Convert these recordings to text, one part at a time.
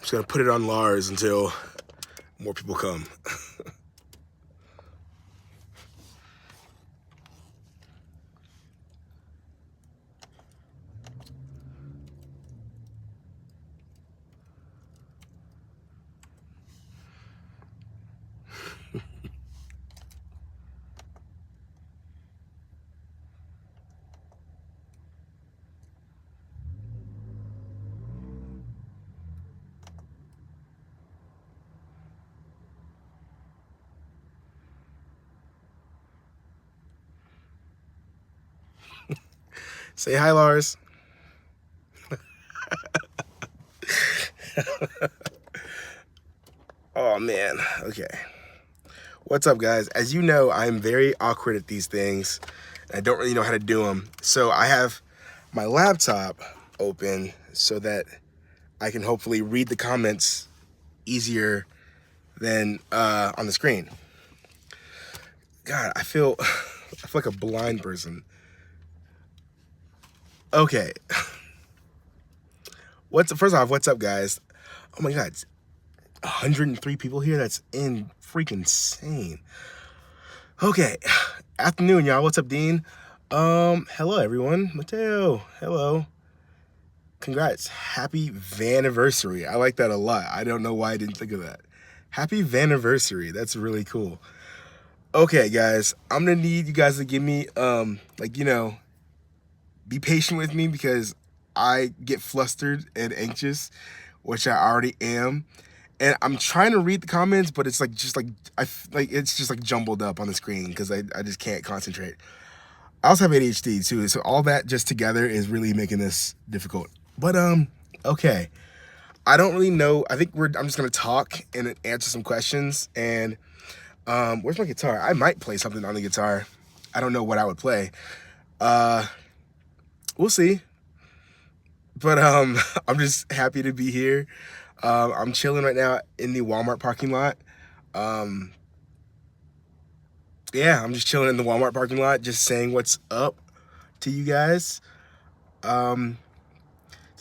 Just gonna put it on Lars until more people come. Say hi, Lars. Oh man, okay. What's up, guys? As you know, I'm very awkward at these things. I don't really know how to do them. So I have my laptop open so that I can hopefully read the comments easier than on the screen. God, I feel like a blind person. Okay. First off, what's up, guys? Oh my God, 103 people here. That's freaking insane. Okay, afternoon, y'all. What's up, Dean? Hello, everyone. Mateo, hello. Congrats. Happy Vaniversary. I like that a lot. I don't know why I didn't think of that. Happy Vaniversary. That's really cool. Okay, guys, I'm gonna need you guys to give me, be patient with me because I get flustered and anxious, which I already am. And I'm trying to read the comments, but it's it's just like jumbled up on the screen because I just can't concentrate. I also have ADHD too, so all that just together is really making this difficult. But okay. I don't really know. I think I'm just gonna talk and answer some questions. And where's my guitar? I might play something on the guitar. I don't know what I would play. We'll see. But I'm just happy to be here. I'm chilling right now in the Walmart parking lot. Yeah, I'm just chilling in the Walmart parking lot, just saying what's up to you guys. Does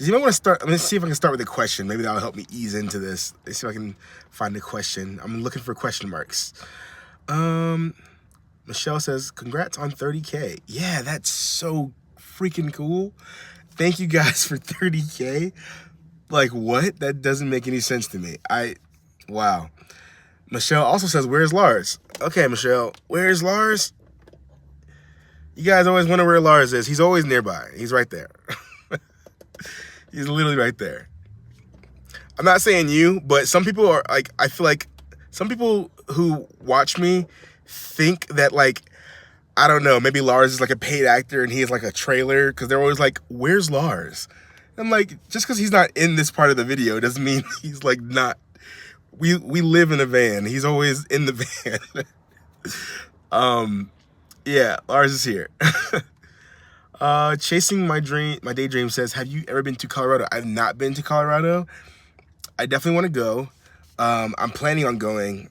anybody want to start? Let's see if I can start with a question. Maybe that'll help me ease into this. Let's see if I can find a question. I'm looking for question marks. Michelle says, congrats on 30K. Yeah, that's so freaking cool. Thank you guys for 30K. Like, what? That doesn't make any sense to me. Wow. Michelle also says, where's Lars? Okay, Michelle, where's Lars? You guys always wonder where Lars is. He's always nearby. He's right there. He's literally right there. I'm not saying you, but some people are like, I feel like some people who watch me think that, like, I don't know, maybe Lars is like a paid actor and he is like a trailer because they're always like, where's Lars? I'm like, just because he's not in this part of the video doesn't mean he's like not. We live in a van. He's always in the van. Yeah, Lars is here. Chasing my daydream says, have you ever been to Colorado? I've not been to Colorado. I definitely want to go. I'm planning on going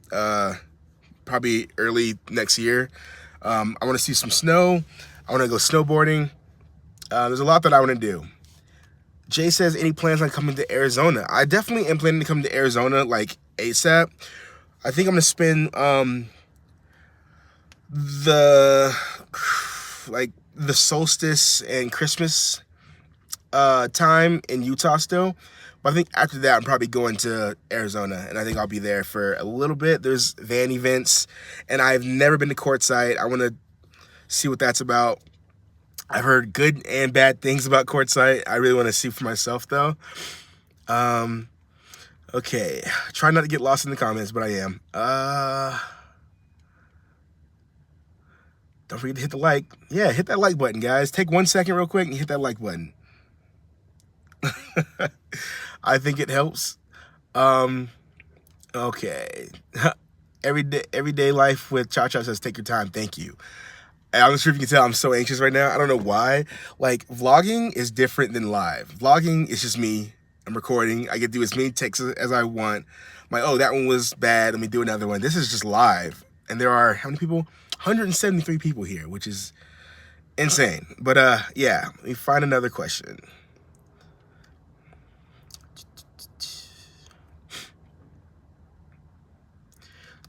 probably early next year. I want to see some snow. I want to go snowboarding. There's a lot that I want to do. Jay says, any plans on coming to Arizona? I definitely am planning to come to Arizona like ASAP. I think I'm going to spend the solstice and Christmas time in Utah still. But I think after that, I'm probably going to Arizona, and I think I'll be there for a little bit. There's van events, and I've never been to Quartzsite. I want to see what that's about. I've heard good and bad things about Quartzsite. I really want to see for myself, though. Okay. Try not to get lost in the comments, but I am. Don't forget to hit the like. Yeah, hit that like button, guys. Take 1 second real quick and hit that like button. I think it helps. Okay. Everyday life with Cha-Cha says, take your time. Thank you. And I'm not sure if you can tell, I'm so anxious right now. I don't know why. Like, vlogging is different than live. Vlogging is just me. I'm recording. I get to do as many takes as I want. I'm like, oh, that one was bad. Let me do another one. This is just live. And there are, how many people? 173 people here, which is insane. But yeah, let me find another question.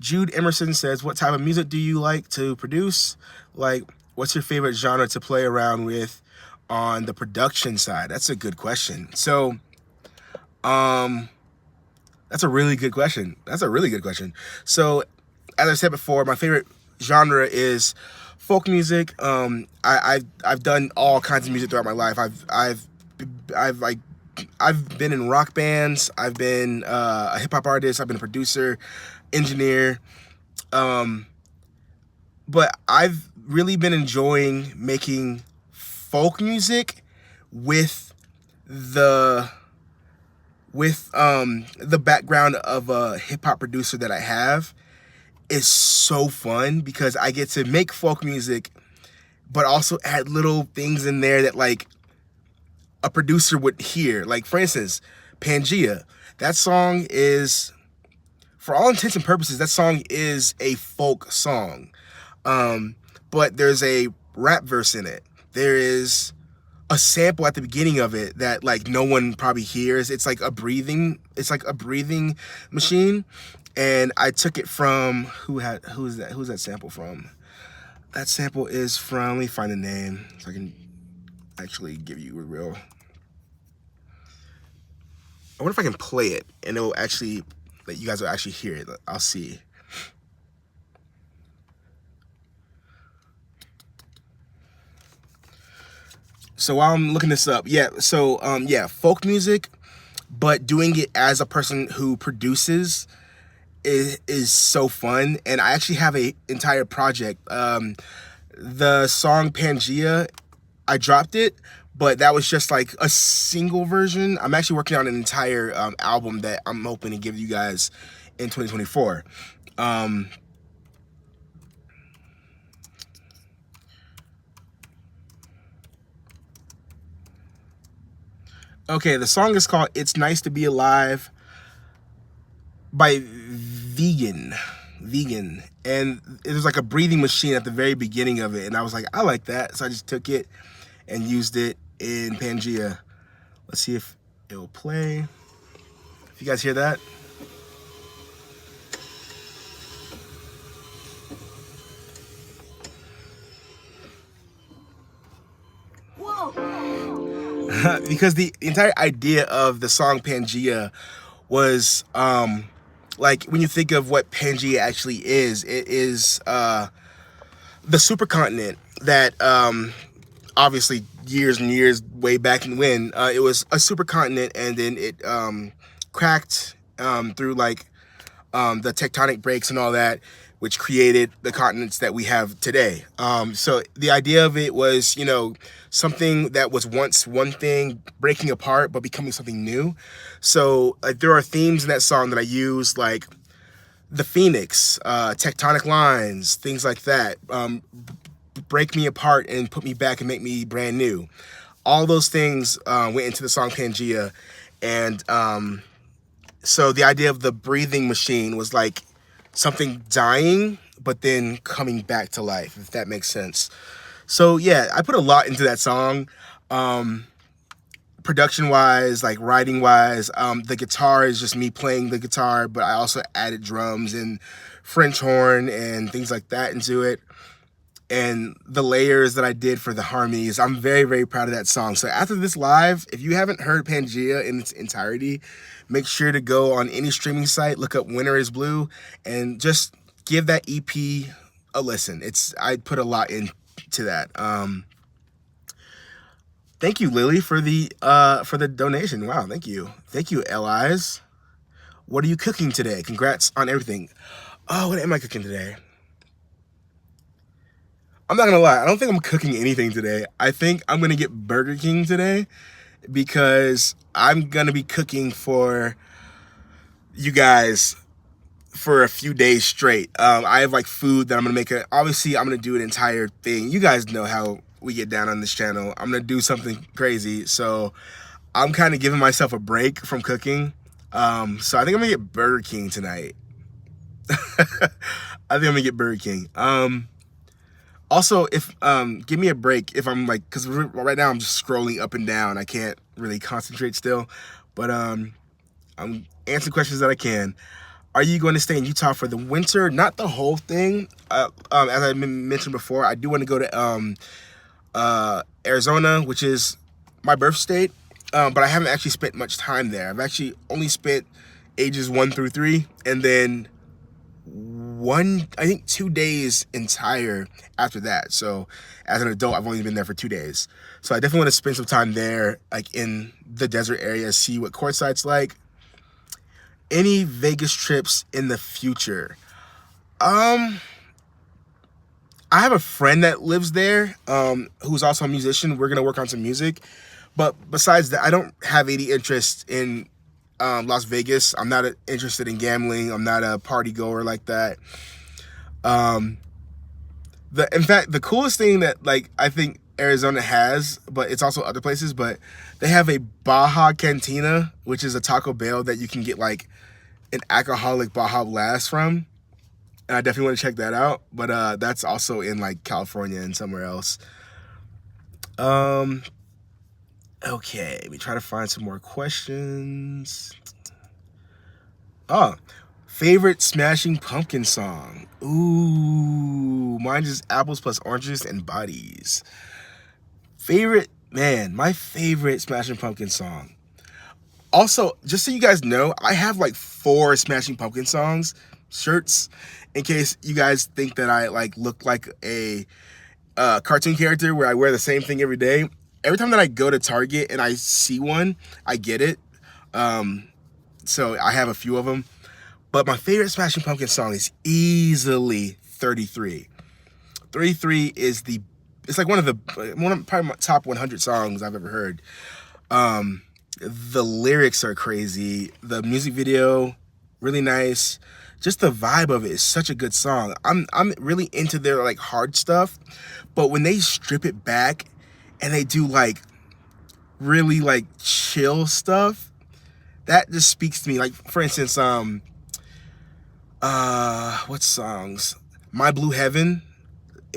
Jude Emerson says, what type of music do you like to produce? Like, what's your favorite genre to play around with on the production side? That's a good question. So, that's a really good question. So, as I said before, my favorite genre is folk music. I've done all kinds of music throughout my life. I've been in rock bands. I've been a hip hop artist. I've been a producer, engineer. But I've really been enjoying making folk music with the background of a hip hop producer that I have. Is so fun because I get to make folk music, but also add little things in there that like a producer would hear. Like, for instance, Pangea. That song is, for all intents and purposes, that song is a folk song. But there's a rap verse in it. There is a sample at the beginning of it that like no one probably hears. It's like a breathing machine. And I took it from, who's that sample from? That sample is from, let me find the name so I can actually give you a real, I wonder if I can play it and it will actually, like, you guys will actually hear it. I'll see. So while I'm looking this up, folk music, but doing it as a person who produces is so fun. And I actually have a entire project. The song Pangea, I dropped it, but that was just like a single version. I'm actually working on an entire album that I'm hoping to give you guys in 2024. Okay, the song is called It's Nice to Be Alive by Vegan. And it was like a breathing machine at the very beginning of it. And I was like, I like that. So I just took it and used it in Pangea. Let's see if it will play. If you guys hear that. Because the entire idea of the song Pangea was like, when you think of what Pangea actually is, it is the supercontinent that obviously years and years way back when it was a supercontinent, and then it cracked through like the tectonic breaks and all that, which created the continents that we have today. So the idea of it was, you know, something that was once one thing breaking apart but becoming something new. So like, there are themes in that song that I use, like the Phoenix, tectonic lines, things like that. Break me apart and put me back and make me brand new. All those things went into the song Pangea. And so the idea of the breathing machine was like something dying, but then coming back to life, if that makes sense. So yeah, I put a lot into that song. Production wise, like writing wise, the guitar is just me playing the guitar, but I also added drums and French horn and things like that into it. And the layers that I did for the harmonies, I'm very, very proud of that song. So after this live, if you haven't heard Pangea in its entirety, make sure to go on any streaming site, look up Winter is Blue, and just give that EP a listen. I put a lot into that. Thank you, Lily, for the donation. Wow, thank you, Elias. What are you cooking today? Congrats on everything. Oh, what am I cooking today? I'm not gonna lie, I don't think I'm cooking anything today. I think I'm gonna get Burger King today because I'm gonna be cooking for you guys for a few days straight. I have like food that I'm gonna make. Obviously, I'm gonna do an entire thing. You guys know how we get down on this channel. I'm gonna do something crazy. So I'm kind of giving myself a break from cooking. So I think I'm gonna get Burger King tonight. I think I'm gonna get Burger King. Also, if give me a break if I'm like, because right now I'm just scrolling up and down. I can't really concentrate still, but I'm answering questions that I can. Are you going to stay in Utah for the winter? Not the whole thing. As I mentioned before, I do want to go to Arizona, which is my birth state, but I haven't actually spent much time there. I've actually only spent ages 1 through 3, and then I think 2 days entire after that. So as an adult, I've only been there for 2 days. So I definitely want to spend some time there, like in the desert area, see what courtside's like. Any Vegas trips in the future? I have a friend that lives there, who's also a musician. We're gonna work on some music, but besides that, I don't have any interest in Las Vegas. I'm not interested in gambling. I'm not a party goer like that. In fact, the coolest thing that like I think Arizona has, but it's also other places, but they have a Baja Cantina, which is a Taco Bell that you can get like an alcoholic Baja Blast from. And I definitely want to check that out. But that's also in like California and somewhere else. Okay, let me try to find some more questions. Oh, favorite Smashing Pumpkin song. Ooh, mine is Apples plus Oranges and Bodies. My favorite Smashing Pumpkin song. Also, just so you guys know, I have like 4 Smashing Pumpkin songs shirts, in case you guys think that I like look like a cartoon character where I wear the same thing every day. Every time that I go to Target and I see one, I get it. So I have a few of them. But my favorite Smashing Pumpkin song is easily 33. 33 is it's like one of probably my top 100 songs I've ever heard. The lyrics are crazy. The music video, really nice. Just the vibe of it is such a good song. I'm really into their like hard stuff, but when they strip it back and they do like really like chill stuff, that just speaks to me. Like for instance, what songs? My Blue Heaven,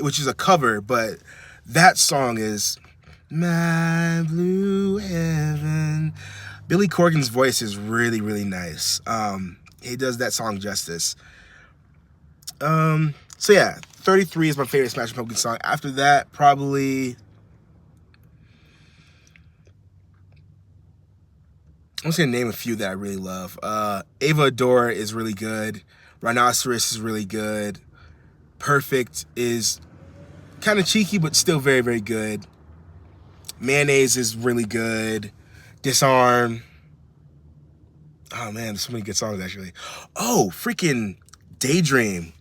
which is a cover, but that song is My Blue Heaven. Billy Corgan's voice is really, really nice. He does that song justice. So yeah, 33 is my favorite Smashing Pumpkins song. After that, probably I'm just gonna name a few that I really love. Ava Adore is really good. Rhinoceros is really good. Perfect is kind of cheeky, but still very, very good. Mayonnaise is really good. Disarm. Oh man, there's so many good songs actually. Oh, freaking Daydream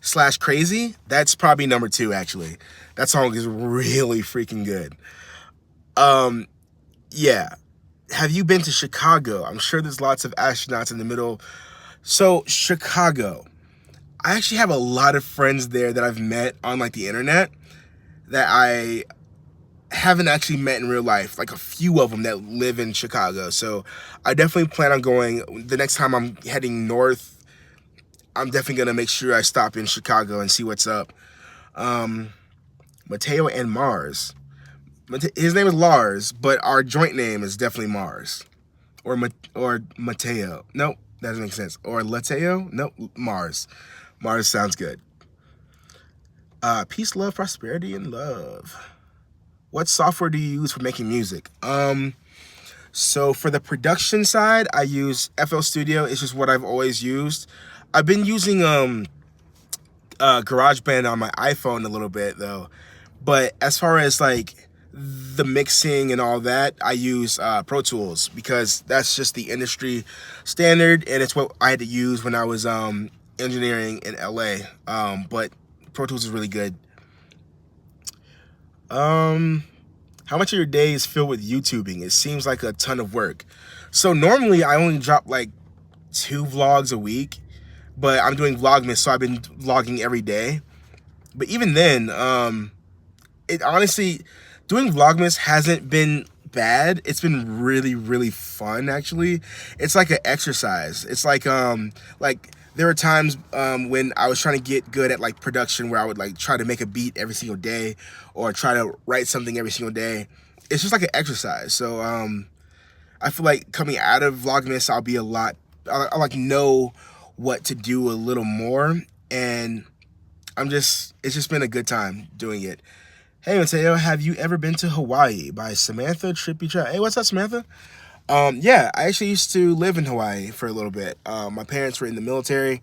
/ Crazy. That's probably number 2 actually. That song is really freaking good. Yeah. Have you been to Chicago? I'm sure there's lots of astronauts in the middle. So Chicago, I actually have a lot of friends there that I've met on like the internet that I haven't actually met in real life, like a few of them that live in Chicago. So I definitely plan on going. The next time I'm heading north, I'm definitely gonna make sure I stop in Chicago and see what's up. Mateo and Mars. His name is Lars, but our joint name is definitely Mars. Or Mateo. Nope, that doesn't make sense. Or Lateo? Nope, Mars. Mars sounds good. Peace, love, prosperity, and love. What software do you use for making music? So for the production side, I use FL Studio. It's just what I've always used. I've been using GarageBand on my iPhone a little bit though. But as far as like the mixing and all that, I use Pro Tools because that's just the industry standard and it's what I had to use when I was engineering in LA. But Pro Tools is really good. How much of your day is filled with YouTubing? It seems like a ton of work. So normally I only drop like 2 vlogs a week, but I'm doing Vlogmas, so I've been vlogging every day. But even then, it honestly, doing Vlogmas hasn't been bad. It's been really, really fun actually. It's like an exercise. It's like there were times when I was trying to get good at like production where I would like try to make a beat every single day or try to write something every single day. It's just like an exercise. So I feel like coming out of Vlogmas, I'll like know what to do a little more, and it's just been a good time doing it. Hey Mateo, have you ever been to Hawaii? By Samantha Trippy Trap. Hey, what's up, Samantha? Yeah, I actually used to live in Hawaii for a little bit. My parents were in the military,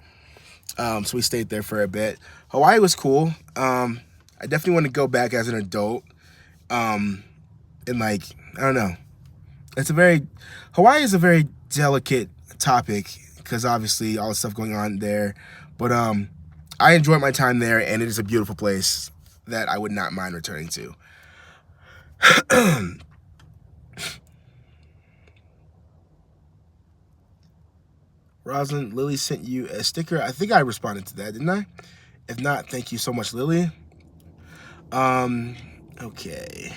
so we stayed there for a bit. Hawaii was cool. I definitely want to go back as an adult. And like, I don't know. Hawaii is a very delicate topic because obviously all the stuff going on there. But I enjoyed my time there, and it is a beautiful place that I would not mind returning to. Rosalind, Lily sent you a sticker. I think I responded to that, didn't I? If not, thank you so much, Lily. Okay.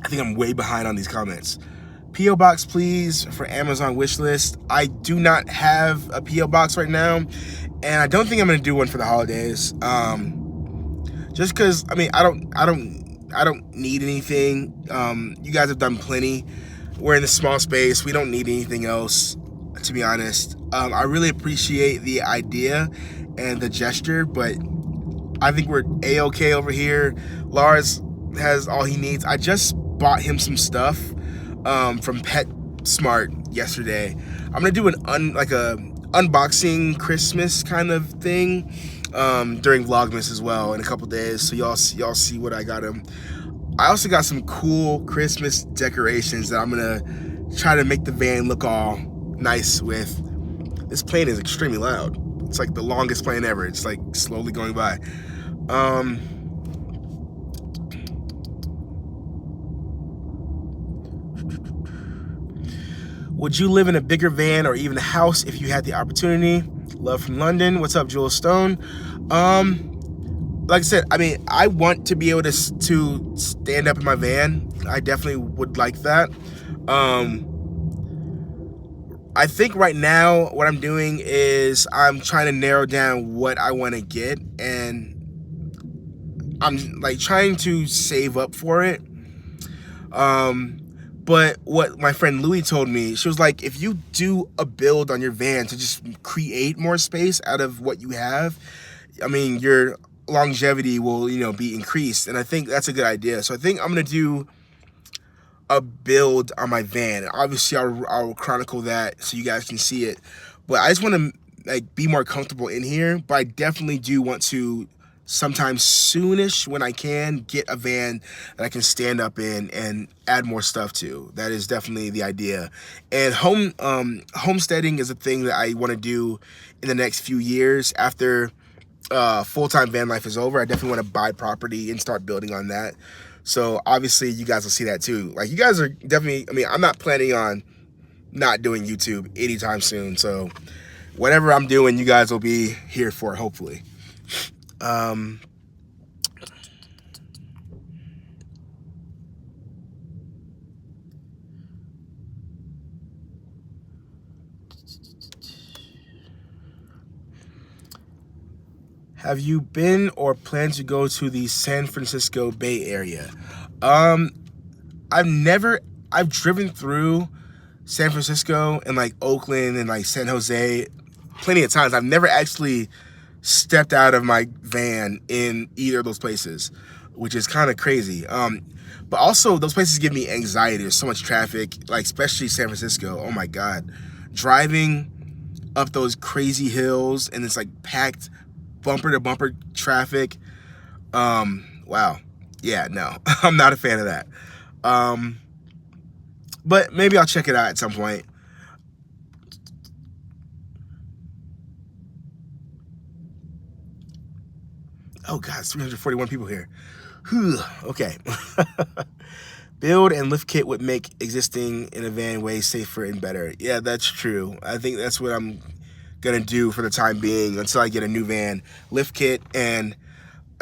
I think I'm way behind on these comments. P.O. Box, please, for Amazon wish list. I do not have a P.O. Box right now, and I don't think I'm gonna do one for the holidays. Just because, I mean, I don't need anything. You guys have done plenty. We're in a small space. We don't need anything else, to be honest. I really appreciate the idea and the gesture, but I think we're A-okay over here. Lars has all he needs. I just bought him some stuff from PetSmart yesterday. I'm gonna do an unboxing Christmas kind of thing during Vlogmas as well in a couple days, so y'all see what I got him. I also got some cool Christmas decorations that I'm gonna try to make the van look all nice with. This plane is extremely loud. It's like the longest plane ever. It's like slowly going by. Would you live in a bigger van or even a house if you had the opportunity? Love from London. What's up, Joel Stone? Like I said, I mean, I want to be able to stand up in my van. I definitely would like that. I think right now what I'm doing is I'm trying to narrow down what I want to get, and I'm like trying to save up for it. But what my friend Louie told me, she was like, if you do a build on your van to just create more space out of what you have, I mean, your longevity will, be increased. And I think that's a good idea. So I think I'm going to do a build on my van. Obviously, I'll chronicle that so you guys can see it. But I just want to be more comfortable in here. But I definitely do want to sometime soonish, when I can, get a van that I can stand up in and add more stuff to. That is definitely the idea. And homesteading is a thing that I want to do in the next few years after full-time van life is over. I definitely want to buy property and start building on that. So obviously you guys will see that too. Like, you guys are definitely, I mean, I'm not planning on not doing YouTube anytime soon. So whatever I'm doing, you guys will be here for, hopefully. Have you been or plan to go to the San Francisco Bay Area? I've driven through San Francisco and like Oakland and like San Jose plenty of times. I've never actually stepped out of my van in either of those places, which is kind of crazy. But also those places give me anxiety. There's so much traffic, like especially San Francisco. Oh my God. Driving up those crazy hills and it's like packed bumper to bumper traffic. Wow. Yeah, no, I'm not a fan of that. But maybe I'll check it out at some point. Oh God, it's 341 people here. Whew, okay. Build and lift kit would make existing in a van way safer and better. Yeah, that's true. I think that's what I'm gonna do for the time being until I get a new van. Lift kit, and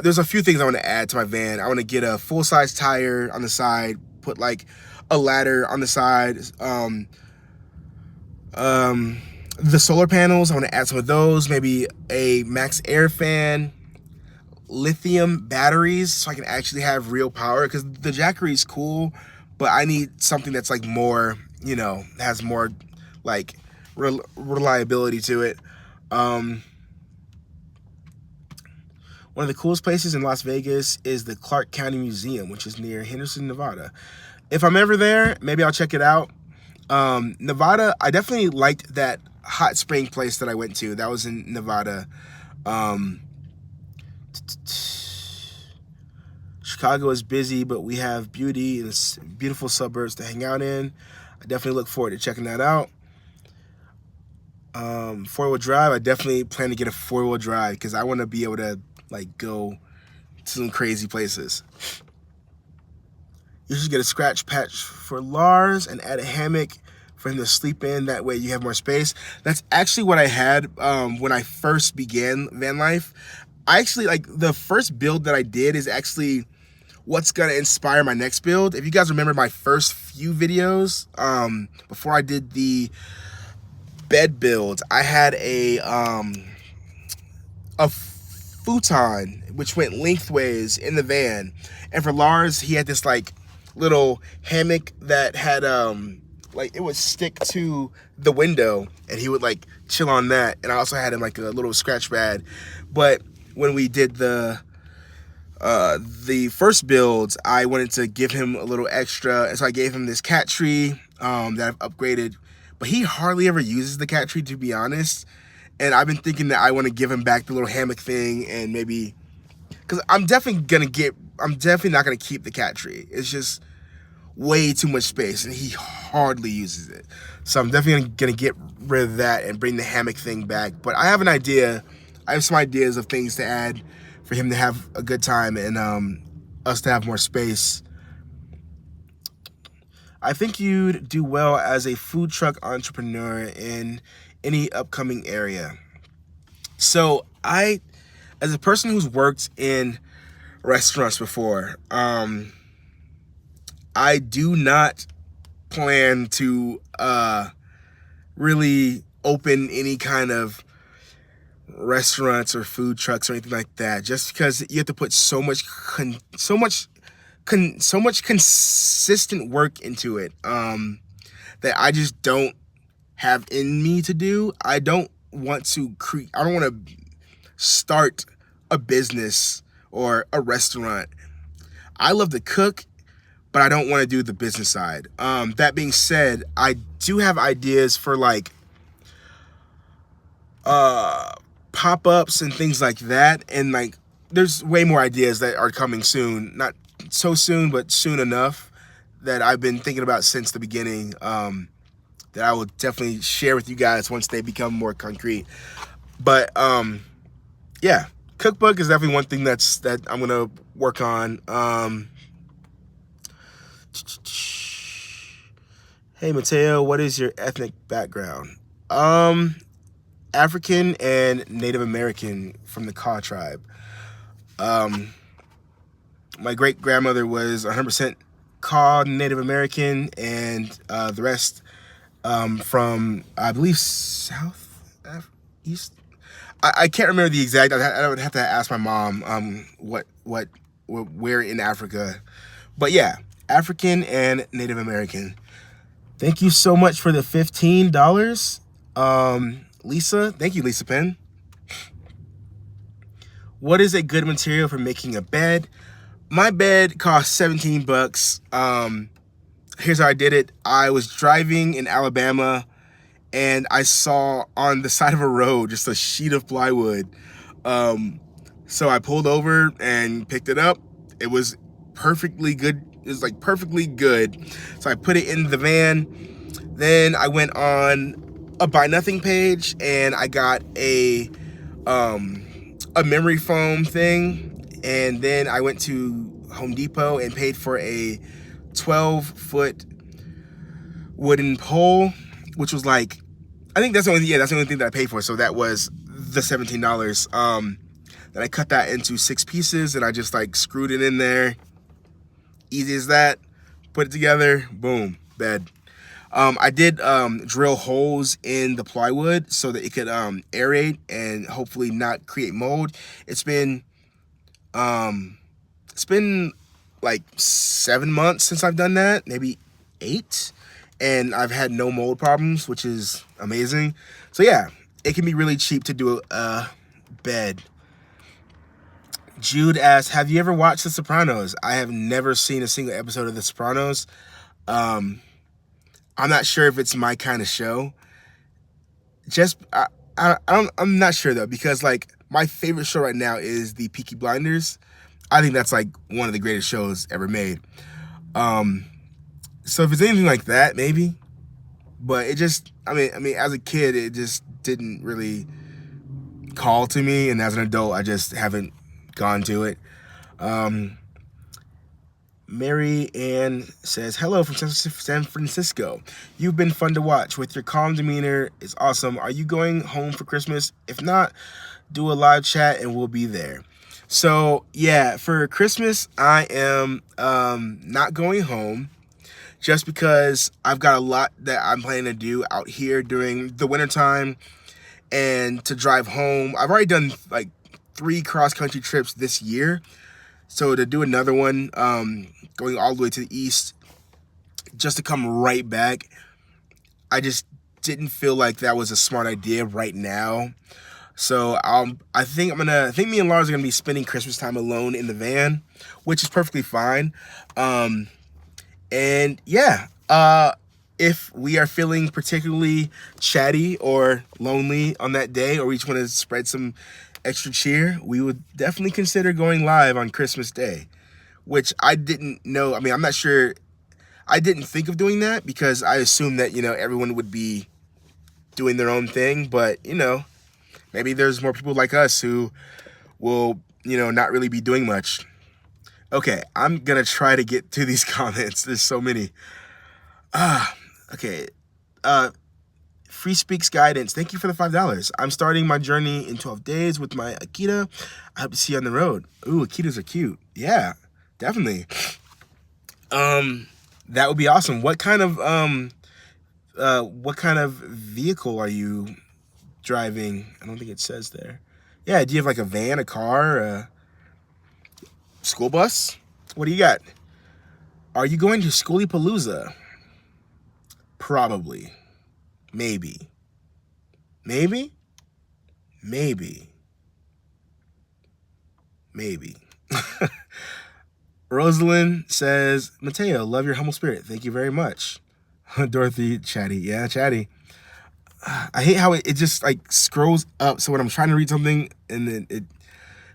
there's a few things I want to add to my van. I want to get a full-size tire on the side, put like a ladder on the side. The solar panels, I want to add some of those. Maybe a max air fan, lithium batteries so I can actually have real power, because the Jackery is cool, but I need something that's like more, has more like reliability to it. One of the coolest places in Las Vegas is the Clark County Museum, which is near Henderson, Nevada. If I'm ever there, maybe I'll check it out. Nevada, I definitely liked that hot spring place that I went to. That was in Nevada. Chicago is busy, but we have beauty and beautiful suburbs to hang out in. I definitely look forward to checking that out. Four-wheel drive, I definitely plan to get a four-wheel drive because I want to be able to like go to some crazy places. You should get a scratch patch for Lars and add a hammock for him to sleep in. That way you have more space. That's actually what I had when I first began van life. I actually, like, the first build that I did is actually what's gonna inspire my next build. If you guys remember my first few videos, before I did the bed build, I had a futon which went lengthways in the van, and for Lars he had this like little hammock that had like it would stick to the window and he would like chill on that, and I also had him like a little scratch pad. But when we did the first builds, I wanted to give him a little extra, and so I gave him this cat tree that I've upgraded, but he hardly ever uses the cat tree, to be honest. And I've been thinking that I want to give him back the little hammock thing, and maybe, because I'm definitely not gonna keep the cat tree. It's just way too much space and he hardly uses it. So I'm definitely gonna get rid of that and bring the hammock thing back. But I have an idea. I have some ideas of things to add for him to have a good time and us to have more space. I think you'd do well as a food truck entrepreneur in any upcoming area. So as a person who's worked in restaurants before, I do not plan to really open any kind of restaurants or food trucks or anything like that, just because you have to put so much consistent work into it that I just don't have in me to do. I don't want to start a business or a restaurant. I love to cook, but I don't want to do the business side. That being said, I do have ideas for like pop-ups and things like that, and like there's way more ideas that are coming soon. Not so soon, but soon enough, that I've been thinking about since the beginning, that I will definitely share with you guys once they become more concrete. But yeah, cookbook is definitely one thing that I'm gonna work on. Hey Mateo, what is your ethnic background? African and Native American from the Kaw tribe. My great grandmother was 100% Kaw Native American, and the rest from, I believe, East. I can't remember the exact. I would have to ask my mom where in Africa, but yeah, African and Native American. Thank you so much for the $15. Lisa, thank you, Lisa Penn. What is a good material for making a bed? My bed cost $17. Here's how I did it. I was driving in Alabama and I saw on the side of a road just a sheet of plywood. So I pulled over and picked it up. It was perfectly good. It was like perfectly good. So I put it in the van. Then I went on a Buy Nothing page and I got a memory foam thing. And then I went to Home Depot and paid for a 12-foot wooden pole, which was like, I think that's the only thing that I paid for. So that was the $17. Then I cut that into 6 pieces and I just like screwed it in there. Easy as that. Put it together, boom, bed. I did drill holes in the plywood so that it could aerate and hopefully not create mold. It's been like 7 months since I've done that, maybe 8. and I've had no mold problems, which is amazing. So yeah, it can be really cheap to do a bed. Jude asks, have you ever watched The Sopranos? I have never seen a single episode of The Sopranos. I'm not sure if it's my kind of show. I'm not sure though, because like my favorite show right now is the Peaky Blinders. I think that's like one of the greatest shows ever made. So if it's anything like that, maybe. But it just, I mean, as a kid, it just didn't really call to me, and as an adult, I just haven't gone to it. Mary Ann says, hello from San Francisco. You've been fun to watch. With your calm demeanor, it's awesome. Are you going home for Christmas? If not, do a live chat and we'll be there. So yeah, for Christmas, I am not going home, just because I've got a lot that I'm planning to do out here during the wintertime. And to drive home, I've already done like 3 cross-country trips this year. So to do another one, going all the way to the east, just to come right back, I just didn't feel like that was a smart idea right now. So I think me and Lars are gonna be spending Christmas time alone in the van, which is perfectly fine. And yeah, if we are feeling particularly chatty or lonely on that day, or we just want to spread some extra cheer, we would definitely consider going live on Christmas Day, which I didn't know. I mean, I'm not sure. I didn't think of doing that because I assumed that, everyone would be doing their own thing. But, maybe there's more people like us who will, not really be doing much. Okay, I'm going to try to get to these comments. There's so many. Okay. Free Speaks Guidance. Thank you for the $5. I'm starting my journey in 12 days with my Akita. I hope to see you on the road. Ooh, Akitas are cute. Yeah, definitely. That would be awesome. What kind of vehicle are you driving? I don't think it says there. Yeah, do you have like a van, a car, a school bus? What do you got? Are you going to Schoolypalooza? Probably. Maybe. Maybe? Maybe. Maybe. Rosalind says, Mateo, love your humble spirit. Thank you very much. Dorothy, chatty. Yeah, chatty. I hate how it just like scrolls up. So when I'm trying to read something and then it.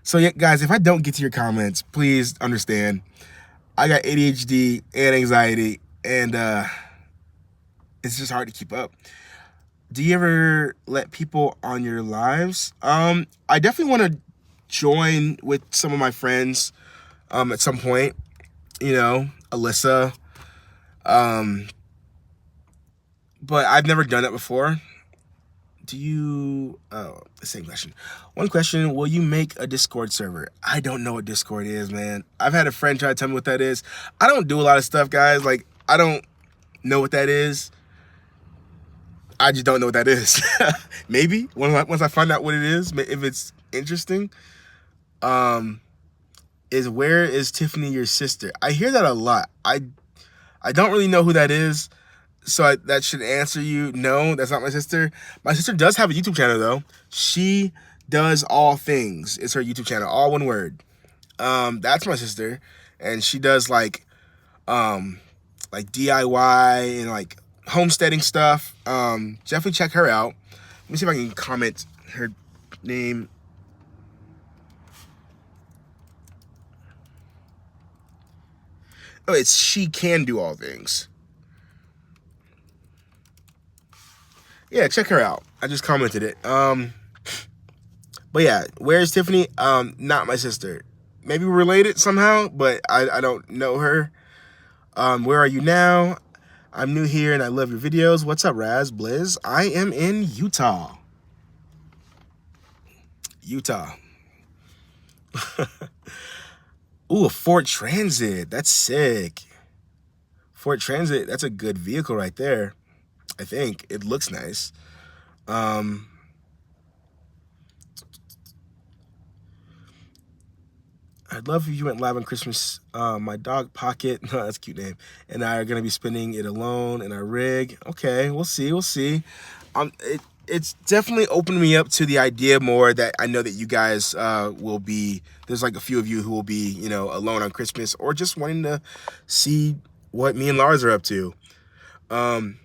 So yeah, guys, if I don't get to your comments, please understand. I got ADHD and anxiety, and it's just hard to keep up. Do you ever let people on your lives? I definitely want to join with some of my friends at some point. Alyssa. But I've never done it before. The same question. One question, will you make a Discord server? I don't know what Discord is, man. I've had a friend try to tell me what that is. I don't do a lot of stuff, guys. Like, I don't know what that is. I just don't know what that is. Maybe once I find out what it is, if it's interesting. Is where is Tiffany your sister? I hear that a lot. I don't really know who that is. So that should answer you. No, that's not my sister. My sister does have a YouTube channel though. She does all things. It's her YouTube channel, all one word. That's my sister, and she does like DIY and like homesteading stuff. Definitely check her out. Let me see if I can comment her name. Oh, it's She Can Do All Things. Yeah, check her out. I just commented it. But yeah, where's Tiffany? Not my sister. Maybe we're related somehow, but I don't know her. Where are you now? I'm new here and I love your videos. What's up, Raz Blizz? I am in Utah. Ooh, a Ford Transit. That's sick. Ford Transit, that's a good vehicle right there. I think it looks nice. I'd love if you went live on Christmas. My dog Pocket, no, that's a cute name, and I are gonna be spending it alone in our rig. Okay, we'll see. We'll see. It's definitely opened me up to the idea more that I know that you guys will be. There's like a few of you who will be, you know, alone on Christmas or just wanting to see what me and Lars are up to. Lars.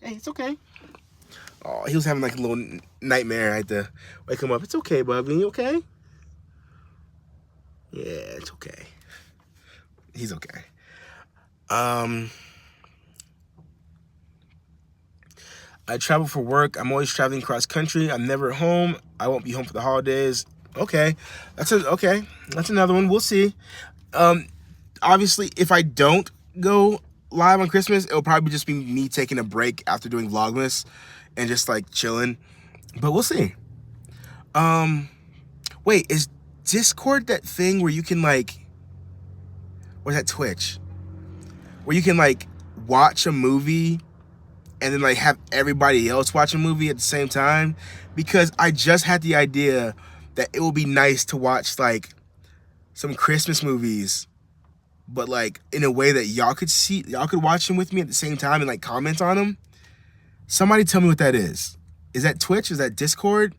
Hey, it's okay. Oh, he was having like a little nightmare. I had to wake him up. It's okay, Bubby. You okay? Yeah, it's okay. He's okay. I travel for work. I'm always traveling cross country. I'm never at home. I won't be home for the holidays. Okay. That's another one. We'll see. Obviously, if I don't go live on Christmas, it'll probably just be me taking a break after doing Vlogmas and just like chilling. But we'll see. Wait, is Discord that thing where you can like, or is that Twitch? Where you can like watch a movie and then like have everybody else watch a movie at the same time? Because I just had the idea that it would be nice to watch like some Christmas movies, but like in a way that y'all could watch them with me at the same time and like comment on them. Somebody tell me what that is. Is that Twitch? Is that Discord?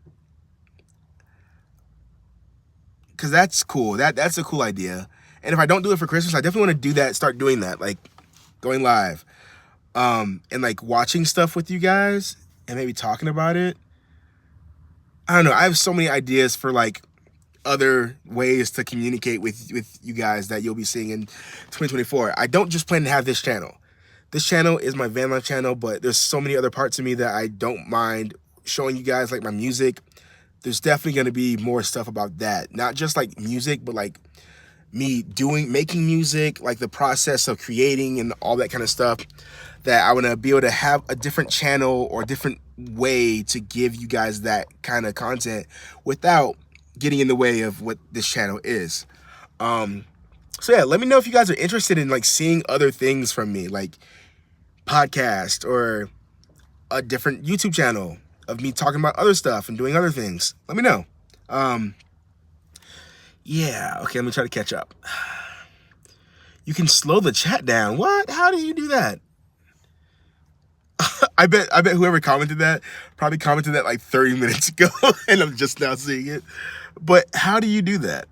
Because that's cool. That's a cool idea. And if I don't do it for Christmas, I definitely want to do that, start doing that, like going live. And like watching stuff with you guys and maybe talking about it. I don't know. I have so many ideas for like other ways to communicate with you guys that you'll be seeing in 2024. I don't just plan to have this channel. This channel is my van life channel, but there's so many other parts of me that I don't mind showing you guys, like my music. There's definitely going to be more stuff about that. Not just like music, but like me making music, like the process of creating and all that kind of stuff, that I want to be able to have a different channel or a different way to give you guys that kind of content without getting in the way of what this channel is. So yeah, let me know if you guys are interested in like seeing other things from me, like podcast or a different YouTube channel of me talking about other stuff and doing other things. Let me know. Yeah, okay, let me try to catch up. You can slow the chat down. What? How do you do that? I bet whoever commented that probably commented that like 30 minutes ago and I'm just now seeing it. But how do you do that?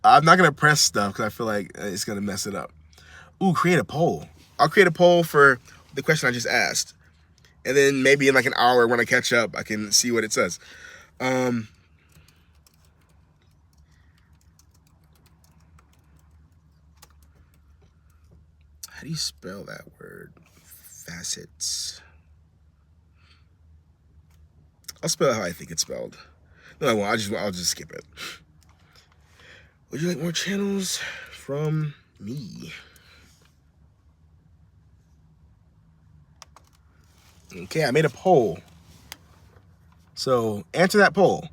I'm not going to press stuff because I feel like it's going to mess it up. Ooh, create a poll. I'll create a poll for the question I just asked. And then maybe in like an hour when I catch up, I can see what it says. How do you spell that word? Facets. I'll spell it how I think it's spelled. No, I won't. I'll just skip it. Would you like more channels from me? Okay, I made a poll. So answer that poll.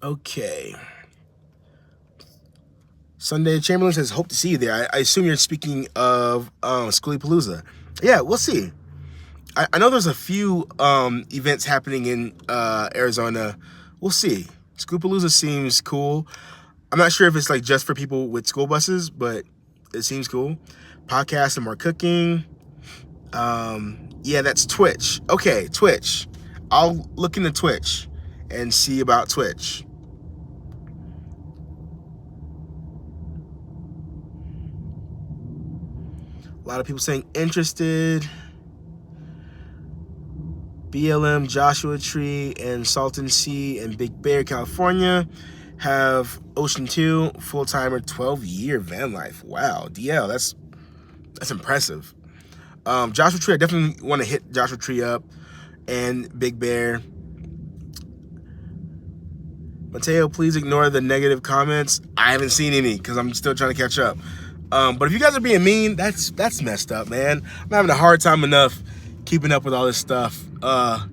Okay. Sunday Chamberlain says, hope to see you there. I assume you're speaking of Schoolypalooza. Yeah, we'll see. I know there's a few events happening in Arizona. We'll see. Schoolypalooza seems cool. I'm not sure if it's like just for people with school buses, but it seems cool. Podcast and more cooking. Yeah, that's Twitch. Okay, Twitch. I'll look into Twitch and see about Twitch. A lot of people saying interested. BLM, Joshua Tree, and Salton Sea and Big Bear, California have Ocean 2, full-timer, 12-year van life. Wow, DL, that's impressive. Joshua Tree, I definitely want to hit Joshua Tree up and Big Bear. Mateo, please ignore the negative comments. I haven't seen any because I'm still trying to catch up. But if you guys are being mean, that's messed up, man. I'm having a hard time enough keeping up with all this stuff. But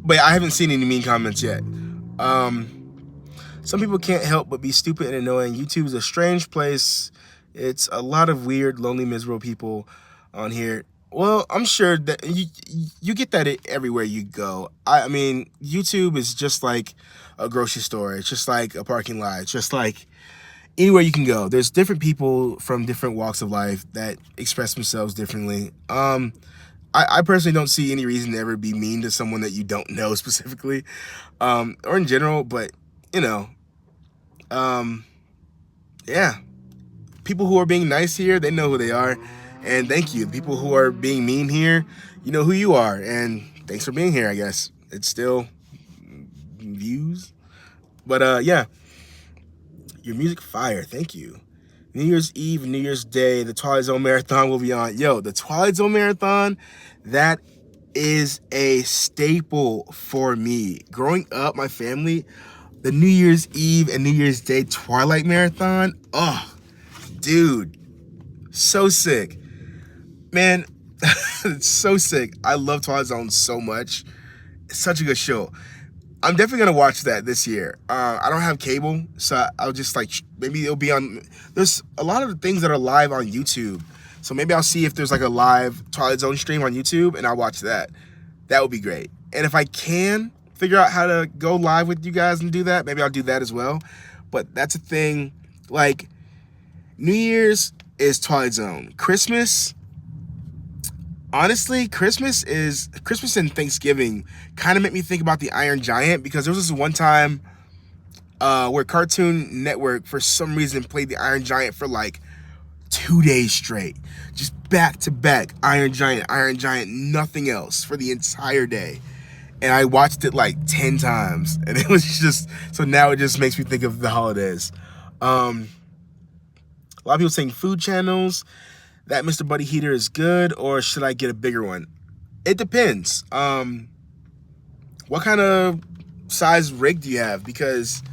I haven't seen any mean comments yet. Some people can't help but be stupid and annoying. YouTube is a strange place. It's a lot of weird, lonely, miserable people on here. Well, I'm sure that you get that everywhere you go. I mean, YouTube is just like a grocery store. It's just like a parking lot. It's just like anywhere you can go. There's different people from different walks of life that express themselves differently. I personally don't see any reason to ever be mean to someone that you don't know specifically, or in general, but you know, yeah. People who are being nice here, they know who they are. And thank you. People who are being mean here, you know who you are. And thanks for being here, I guess. It's still views. But yeah. Your music fire. Thank you. New Year's Eve, New Year's Day, the Twilight Zone Marathon will be on. Yo, the Twilight Zone Marathon, that is a staple for me. Growing up, my family, the New Year's Eve and New Year's Day Twilight Marathon, oh, dude, so sick. Man, it's so sick. I love Twilight Zone so much. It's such a good show. I'm definitely gonna watch that this year. I don't have cable, so I'll just like, maybe it'll be on, there's a lot of things that are live on YouTube. So maybe I'll see if there's like a live Twilight Zone stream on YouTube and I'll watch that. That would be great. And if I can figure out how to go live with you guys and do that, maybe I'll do that as well. But that's a thing. Like, New Year's is Twilight Zone. Christmas, honestly, Christmas and Thanksgiving kind of make me think about the Iron Giant, because there was this one time where Cartoon Network, for some reason, played the Iron Giant for like 2 days straight. Just back to back, Iron Giant, nothing else for the entire day. And I watched it like 10 times. And it was just, so now it just makes me think of the holidays. A lot of people saying food channels. That Mr. Buddy heater is good, or should I get a bigger one? It depends. What kind of size rig do you have? Because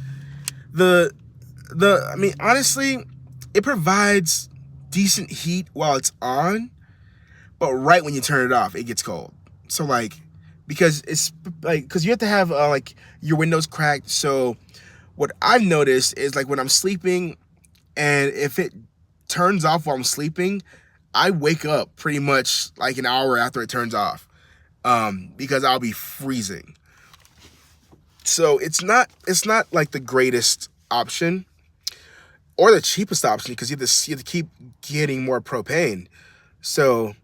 I mean, honestly, it provides decent heat while it's on, but right when you turn it off, it gets cold. So like, because it's like, because you have to have like your windows cracked. So what I've noticed is, like, when I'm sleeping, and if it turns off while I'm sleeping, I wake up pretty much like an hour after it turns off, because I'll be freezing. So it's not like the greatest option or the cheapest option, because you have to keep getting more propane. So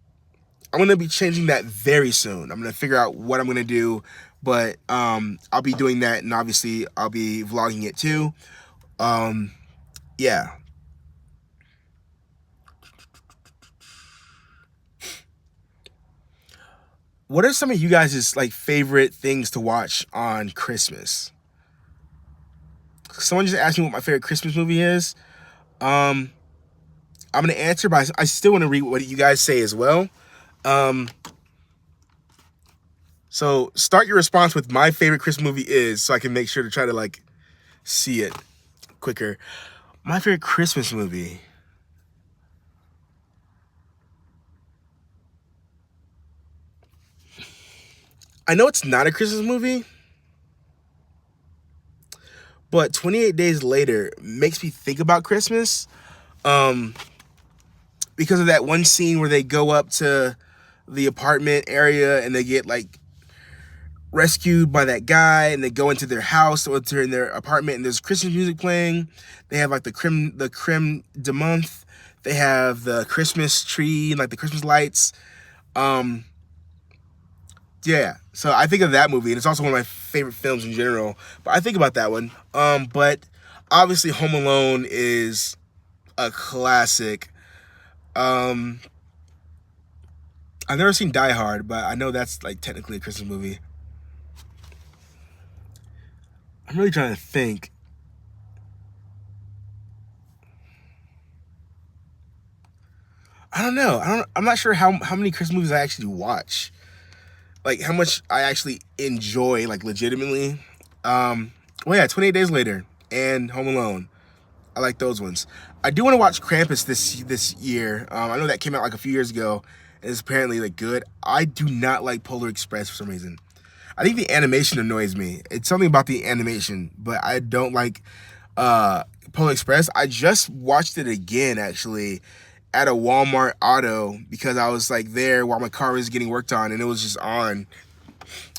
I'm going to be changing that very soon. I'm going to figure out what I'm going to do, but I'll be doing that, and obviously I'll be vlogging it too. Yeah. What are some of you guys' like favorite things to watch on Christmas? Someone just asked me what my favorite Christmas movie is. I'm gonna answer, but I still want to read what you guys say as well. So start your response with my favorite Christmas movie is, so I can make sure to try to like see it quicker. My favorite Christmas movie. I know it's not a Christmas movie, but 28 Days Later makes me think about Christmas, because of that one scene where they go up to the apartment area and they get like rescued by that guy, and they go into their house or in their apartment, and there's Christmas music playing. They have like the creme de menthe. They have the Christmas tree and like the Christmas lights. Yeah, so I think of that movie, and it's also one of my favorite films in general. But I think about that one. But obviously Home Alone is a classic. I've never seen Die Hard, but I know that's like technically a Christmas movie. I'm really trying to think. I don't know. I'm not sure how many Christmas movies I actually watch. Like how much I actually enjoy, like legitimately. Well, yeah, 28 Days Later and Home Alone. I like those ones. I do want to watch Krampus this year. I know that came out like a few years ago, and it's apparently like good. I do not like Polar Express for some reason. I think the animation annoys me. It's something about the animation, but I don't like Polar Express. I just watched it again actually at a Walmart Auto because I was like there while my car was getting worked on and it was just on.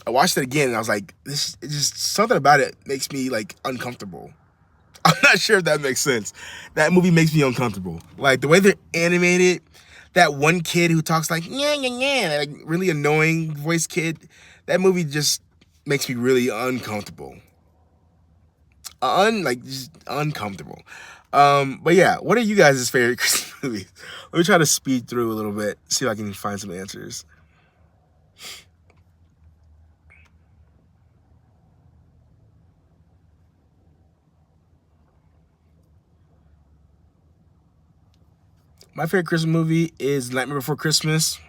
I watched it again and I was like, this it's just something about it makes me like uncomfortable. I'm not sure if that makes sense. That movie makes me uncomfortable. Like the way they're animated, that one kid who talks like yeah yeah yeah, like really annoying voice kid. That movie just makes me really uncomfortable. Like just uncomfortable. But yeah, what are you guys' favorite Christmas movies? Let me try to speed through a little bit, see if I can find some answers. My favorite Christmas movie is Nightmare Before Christmas.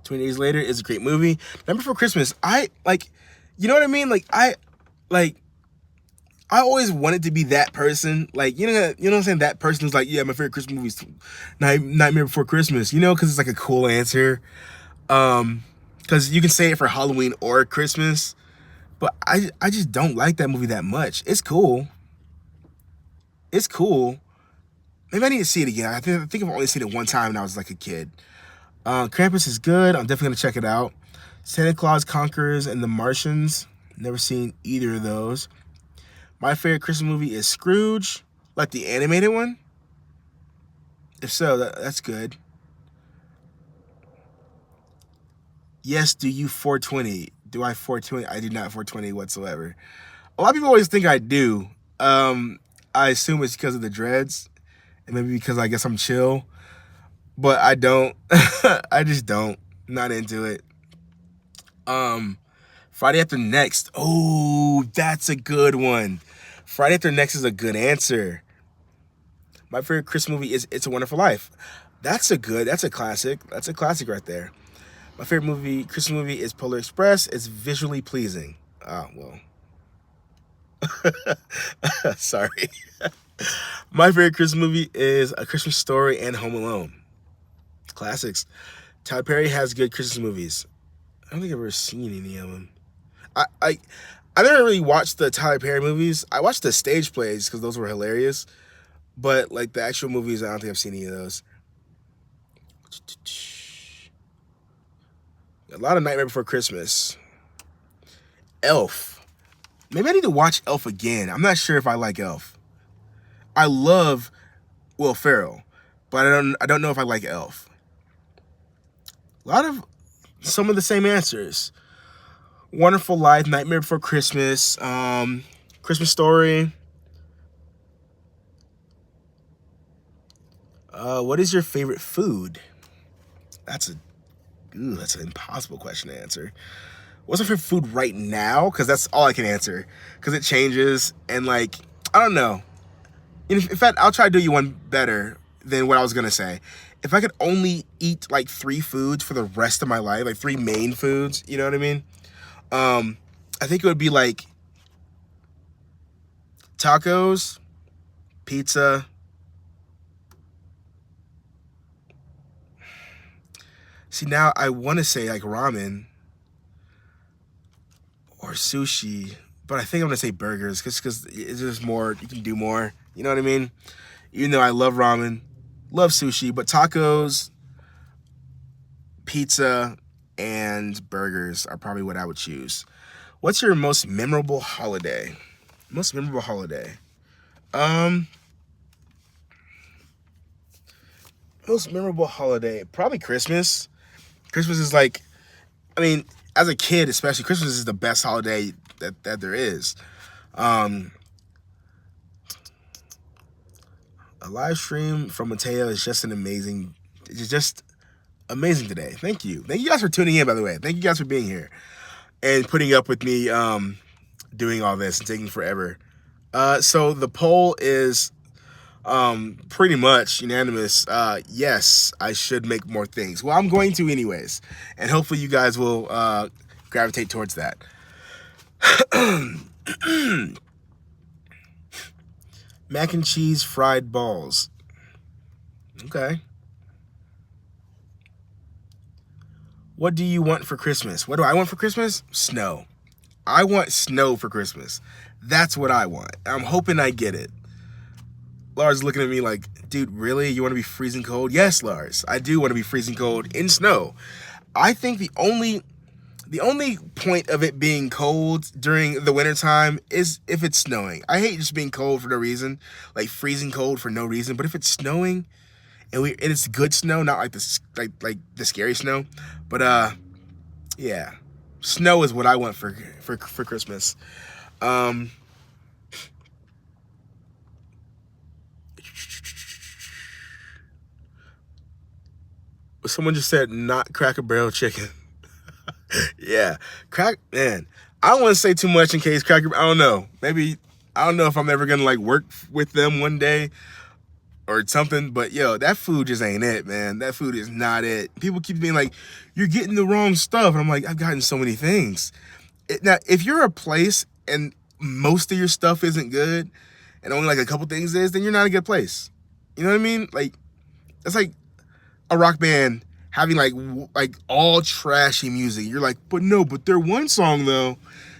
20 Days Later is a great movie. Nightmare Before Christmas, I like, you know what I mean? Like, I always wanted to be that person. Like, you know what I'm saying? That person who's like, yeah, my favorite Christmas movie is Nightmare Before Christmas. You know, because it's like a cool answer. Because you can say it for Halloween or Christmas. But I just don't like that movie that much. It's cool. It's cool. Maybe I need to see it again. I think I've only seen it one time when I was like a kid. Krampus is good. I'm definitely gonna check it out. Santa Claus Conquers and The Martians. Never seen either of those. My favorite Christmas movie is Scrooge, like the animated one. If so, that's good. Yes, do you 420? Do I 420? I do not 420 whatsoever. A lot of people always think I do. I assume it's because of the dreads, and maybe because I guess I'm chill, but I don't. I just don't. Not into it. Friday After Next. Oh, that's a good one. Friday After Next is a good answer. My favorite Christmas movie is It's a Wonderful Life. That's a classic. That's a classic right there. My favorite Christmas movie is Polar Express. It's visually pleasing. Oh, well. Sorry. My favorite Christmas movie is A Christmas Story and Home Alone. Classics. Tyler Perry has good Christmas movies. I don't think I've ever seen any of them. I I never really watched the Tyler Perry movies. I watched the stage plays because those were hilarious. But like the actual movies, I don't think I've seen any of those. A lot of Nightmare Before Christmas. Elf. Maybe I need to watch Elf again. I'm not sure if I like Elf. I love Will Ferrell, but I don't know if I like Elf. A lot of some of the same answers. Wonderful Life, Nightmare Before Christmas, Christmas Story. What is your favorite food? That's that's an impossible question to answer. What's my favorite food right now? Because that's all I can answer. Because it changes and like I don't know. In fact, I'll try to do you one better than what I was gonna say. If I could only eat like 3 foods for the rest of my life, like 3 main foods, you know what I mean? I think it would be like tacos, pizza. See, now I want to say like ramen or sushi, but I think I'm gonna say burgers because it's just more. You can do more. You know what I mean? Even though I love ramen, love sushi, but tacos, pizza, and burgers are probably what I would choose. What's your most memorable holiday? Most memorable holiday. Um, Most memorable holiday, probably Christmas. Christmas is like, I mean, as a kid especially, Christmas is the best holiday that there is. Um, a live stream from Mateo is just it's just amazing today. Thank you. Thank you guys for tuning in, by the way. Thank you guys for being here and putting up with me doing all this and taking forever. So the poll is pretty much unanimous. Yes, I should make more things. Well, I'm going to anyways, and hopefully you guys will gravitate towards that. Mac and cheese fried balls. Okay. What do you want for Christmas? What do I want for Christmas? Snow. I want snow for Christmas. That's what I want. I'm hoping I get it. Lars is looking at me like, dude, really? You want to be freezing cold? Yes, Lars, I do want to be freezing cold in snow. I think the only point of it being cold during the wintertime is if it's snowing. I hate just being cold for no reason, like freezing cold for no reason. But if it's snowing and it's good snow, not like like the scary snow, but yeah, snow is what I want for Christmas. Someone just said not Cracker Barrel chicken. Yeah, man. I don't want to say too much in case Cracker. I don't know. Maybe I don't know if I'm ever gonna like work with them one day or something. But yo, that food just ain't it, man. That food is not it. People keep being like, "You're getting the wrong stuff," and I'm like, I've gotten so many things. Now, if you're a place and most of your stuff isn't good, and only like a couple things is, then you're not a good place. You know what I mean? Like, it's like a rock band having like all trashy music. You're like, but their one song though.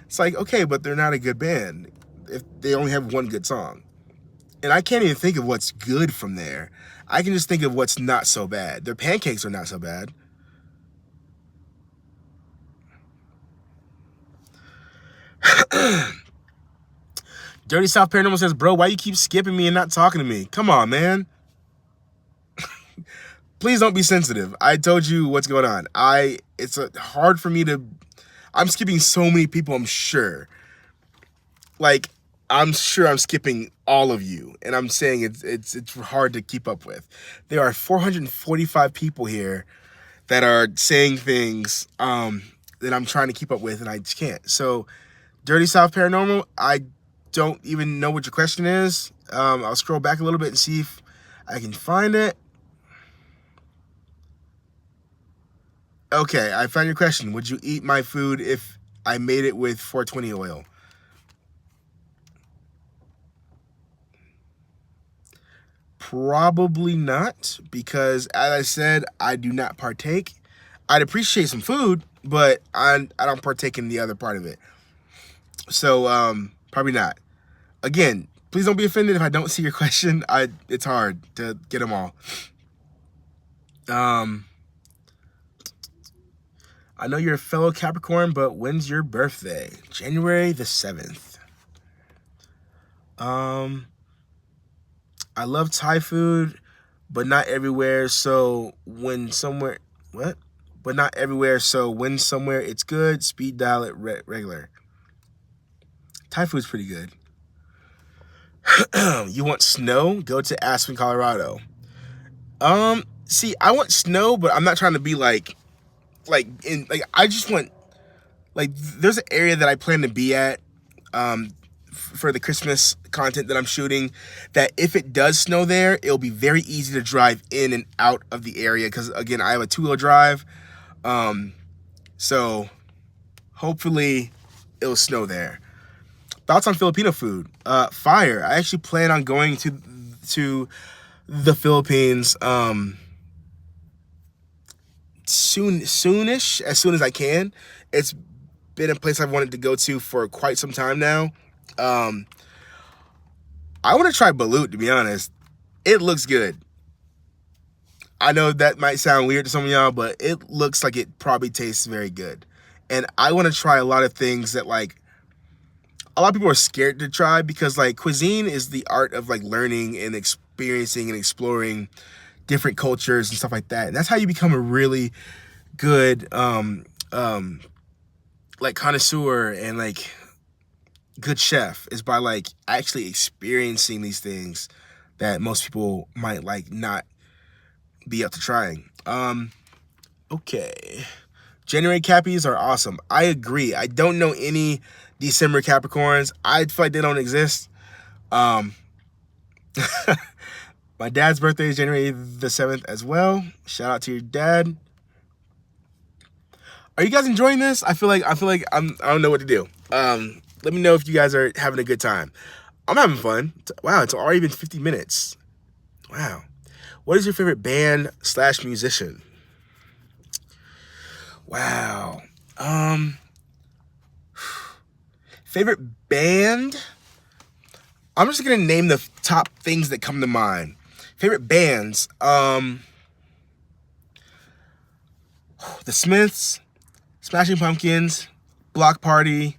It's like, okay, but they're not a good band if they only have one good song. And I can't even think of what's good from there. I can just think of what's not so bad. Their pancakes are not so bad. Dirty South Paranormal says, bro, why you keep skipping me and not talking to me? Come on, man. Please don't be sensitive. I told you what's going on. It's hard for me to, I'm skipping so many people, I'm sure. Like, I'm sure I'm skipping all of you. And I'm saying it's hard to keep up with. There are 445 people here that are saying things that I'm trying to keep up with, and I just can't. So, Dirty South Paranormal, I don't even know what your question is. I'll scroll back a little bit and see if I can find it. Okay, I found your question. Would you eat my food if I made it with 420 oil? Probably not, because as I said, I do not partake. I'd appreciate some food, but I don't partake in the other part of it. So probably not. Again, please don't be offended if I don't see your question. It's hard to get them all. I know you're a fellow Capricorn, but when's your birthday? January the 7th. I love Thai food, but not everywhere. So when somewhere, what? But not everywhere. So when somewhere it's good, speed dial it regular. Thai food's pretty good. You want snow? Go to Aspen, Colorado. See, I want snow, but I'm not trying to be like I just want, like, there's an area that I plan to be at for the Christmas content that I'm shooting, that if it does snow there, it'll be very easy to drive in and out of the area, because again, I have a 2-wheel drive. So hopefully it'll snow there. Thoughts on Filipino food? Fire. I actually plan on going to the Philippines soonish, as soon as I can. It's been a place I've wanted to go to for quite some time now. I want to try balut, to be honest. It looks good. I know that might sound weird to some of y'all, but it looks like it probably tastes very good. And I want to try a lot of things that, like, a lot of people are scared to try, because like cuisine is the art of like learning and experiencing and exploring different cultures and stuff like that. And that's how you become a really good like connoisseur and like good chef, is by like actually experiencing these things that most people might like not be up to trying. Okay. January Cappies are awesome. I agree. I don't know any December Capricorns. I feel like they don't exist. My dad's birthday is January the 7th as well. Shout out to your dad. Are you guys enjoying this? I feel like I don't know what to do. Let me know if you guys are having a good time. I'm having fun. Wow, it's already been 50 minutes. Wow. What is your favorite band / musician? Wow. Favorite band? I'm just gonna name the top things that come to mind. Favorite bands? The Smiths, Smashing Pumpkins, Block Party.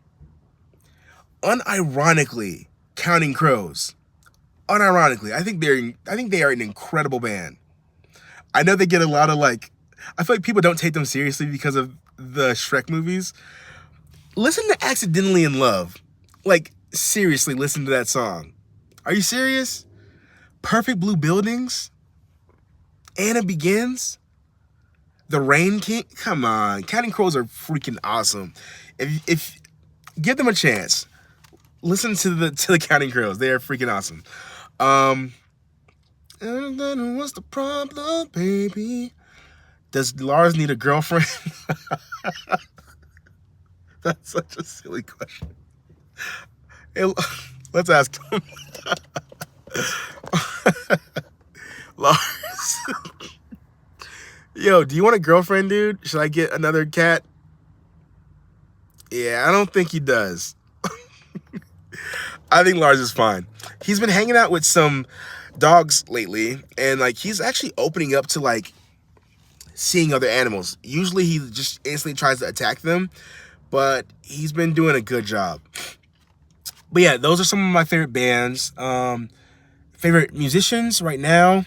Unironically, Counting Crows. Unironically, I think they are an incredible band. I know they get a lot of like. I feel like people don't take them seriously because of the Shrek movies. Listen to Accidentally in Love. Like, seriously, listen to that song. Are you serious? Perfect Blue Buildings? Anna Begins? The Rain King? Come on. Counting Crows are freaking awesome. If give them a chance. Listen to the Counting Crows. They are freaking awesome. And then what's the problem, baby? Does Lars need a girlfriend? That's such a silly question. Hey, let's ask him. Lars. Yo, do you want a girlfriend, dude? Should I get another cat? Yeah, I don't think he does. I think Lars is fine. He's been hanging out with some dogs lately, and like he's actually opening up to like seeing other animals. Usually he just instantly tries to attack them, but he's been doing a good job. But yeah, those are some of my favorite bands. Favorite musicians right now.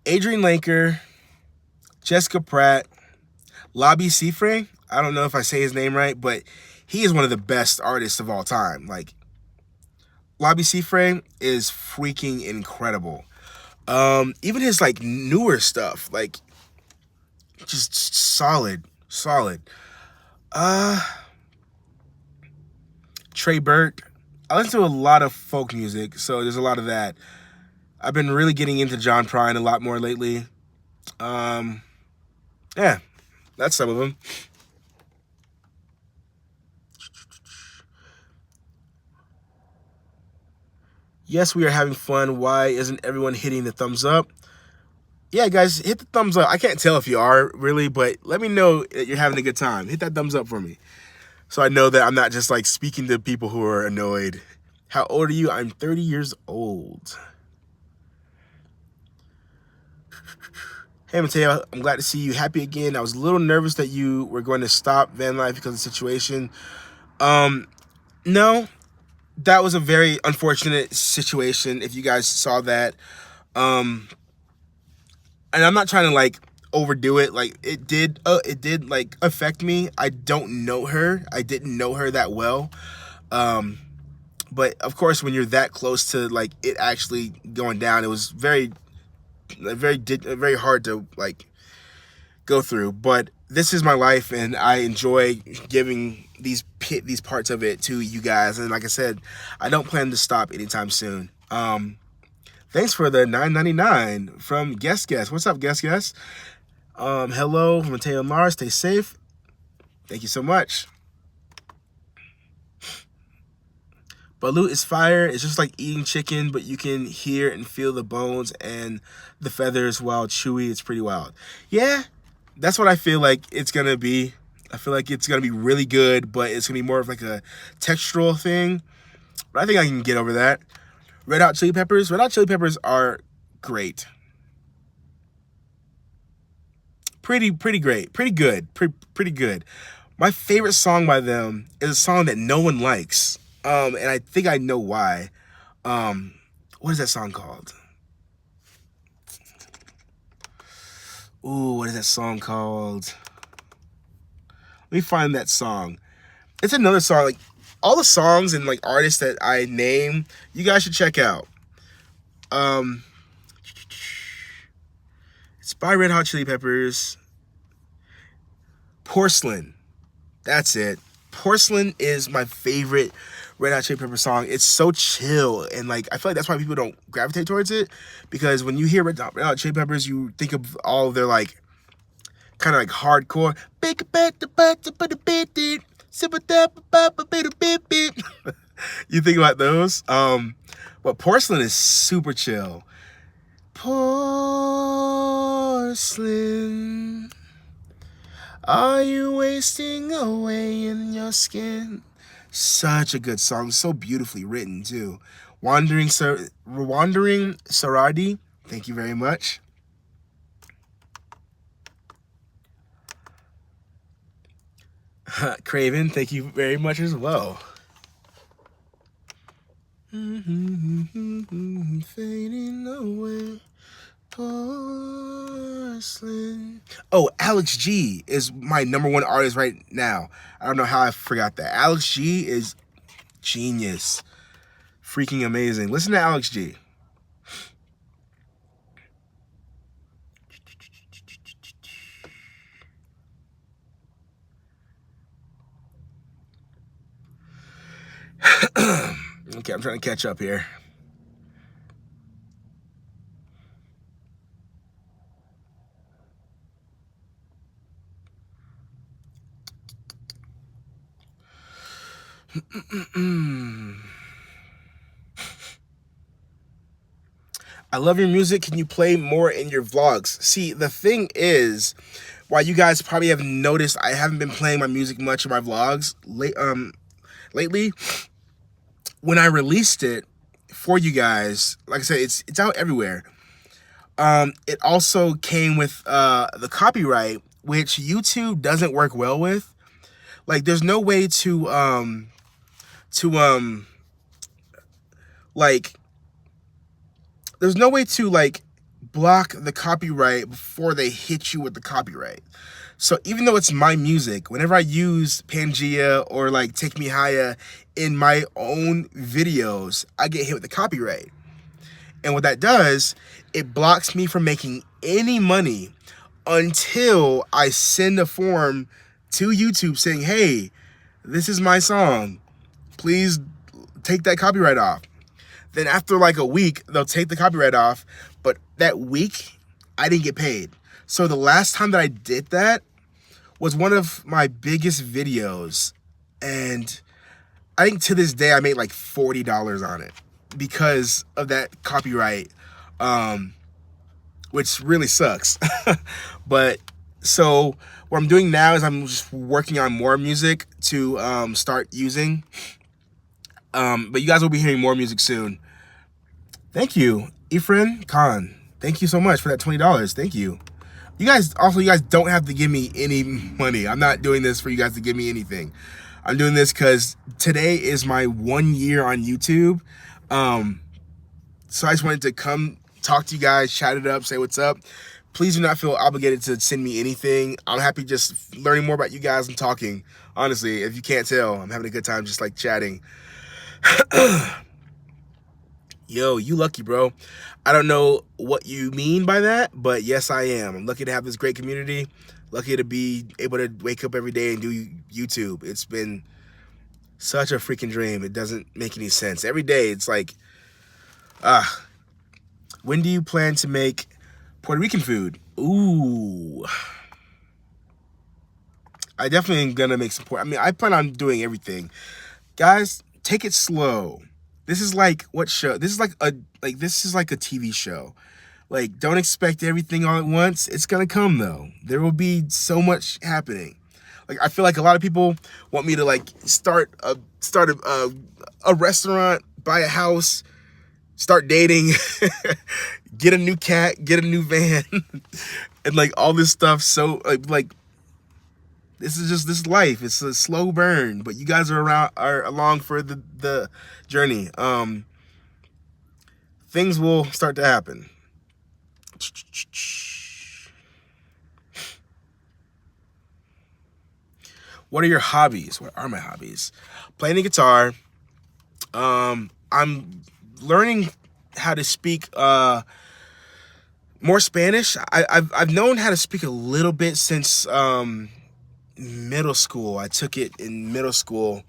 Adrian Lanker, Jessica Pratt, Labi Siffre. I don't know if I say his name right, but he is one of the best artists of all time. Like, Labi Siffre is freaking incredible. Even his like newer stuff, like just solid. Trey Burke. I listen to a lot of folk music, so there's a lot of that. I've been really getting into John Prine a lot more lately. Yeah, that's some of them. Yes, we are having fun. Why isn't everyone hitting the thumbs up? Yeah, guys, hit the thumbs up. I can't tell if you are, really, but let me know that you're having a good time. Hit that thumbs up for me, so I know that I'm not just, like, speaking to people who are annoyed. How old are you? I'm 30 years old. Hey, Mateo, I'm glad to see you happy again. I was a little nervous that you were going to stop van life because of the situation. No, that was a very unfortunate situation, if you guys saw that. And I'm not trying to like overdo it. Like it did like affect me. I don't know her. I didn't know her that well. But of course, when you're that close to like it actually going down, it was very hard to like go through. But this is my life, and I enjoy giving these parts of it to you guys. And like I said, I don't plan to stop anytime soon. Thanks for the $9.99 from Guess. What's up, Guess? Hello, Mateo and Lars. Stay safe. Thank you so much. Balut is fire. It's just like eating chicken, but you can hear and feel the bones and the feathers while chewy. It's pretty wild. Yeah, that's what I feel like it's going to be. I feel like it's going to be really good, but it's going to be more of like a textural thing. But I think I can get over that. Red Hot Chili Peppers. Red Hot Chili Peppers are great. Pretty great. Pretty good. My favorite song by them is a song that no one likes. And I think I know why. What is that song called? Ooh, what is that song called? Let me find that song. It's another song. Like, all the songs and like artists that I name, you guys should check out. It's by Red Hot Chili Peppers. Porcelain. That's it. Porcelain is my favorite Red Hot Chili Pepper song. It's so chill, and like I feel like that's why people don't gravitate towards it, because when you hear Red Hot Chili Peppers, you think of all of their like kind of like hardcore. You think about those. But Porcelain is super chill. Porcelain. Are you wasting away in your skin? Such a good song, so beautifully written too. Wandering Saradi, thank you very much. Craven, thank you very much as well. Fading away. Porcelain. Oh, Alex G is my #1 artist right now. I don't know how I forgot that. Alex G is genius. Freaking amazing. Listen to Alex G. Okay, I'm trying to catch up here. I love your music. Can you play more in your vlogs? See, the thing is, while you guys probably have noticed, I haven't been playing my music much in my vlogs lately. When I released it for you guys, like I said, it's out everywhere. It also came with the copyright, which YouTube doesn't work well with. Like, there's no way to like, there's no way to like block the copyright before they hit you with the copyright. So even though it's my music, whenever I use Pangea or like Take Me Higher in my own videos, I get hit with the copyright. And what that does, it blocks me from making any money until I send a form to YouTube saying, hey, this is my song. Please take that copyright off. Then after like a week, they'll take the copyright off. But that week, I didn't get paid. So the last time that I did that was one of my biggest videos. And I think to this day, I made like $40 on it because of that copyright, which really sucks. But so what I'm doing now is I'm just working on more music to start using. But you guys will be hearing more music soon. Thank you, Efren Khan. Thank you so much for that $20. Thank you. You guys don't have to give me any money. I'm not doing this for you guys to give me anything. I'm doing this because today is my 1 year on YouTube. So I just wanted to come talk to you guys, chat it up, say what's up. Please do not feel obligated to send me anything. I'm happy just learning more about you guys and talking. Honestly, if you can't tell, I'm having a good time just like chatting. Yo, you lucky, bro. I don't know what you mean by that, but yes, I am. I'm lucky to have this great community. Lucky to be able to wake up every day and do YouTube. It's been such a freaking dream. It doesn't make any sense. Every day, it's like, when do you plan to make Puerto Rican food? Ooh. I definitely am gonna make some I plan on doing everything. Guys, take it slow. This is like what show? This is like a TV show. Like, don't expect everything all at once. It's gonna come though. There will be so much happening. Like, I feel like a lot of people want me to like start a restaurant, buy a house, start dating, get a new cat, get a new van, and like all this stuff. So like this is life. It's a slow burn, but you guys are along for the journey. Things will start to happen. What are your hobbies? What are my hobbies? Playing the guitar. I'm learning how to speak more Spanish. I've known how to speak a little bit since middle school. I took it in middle school,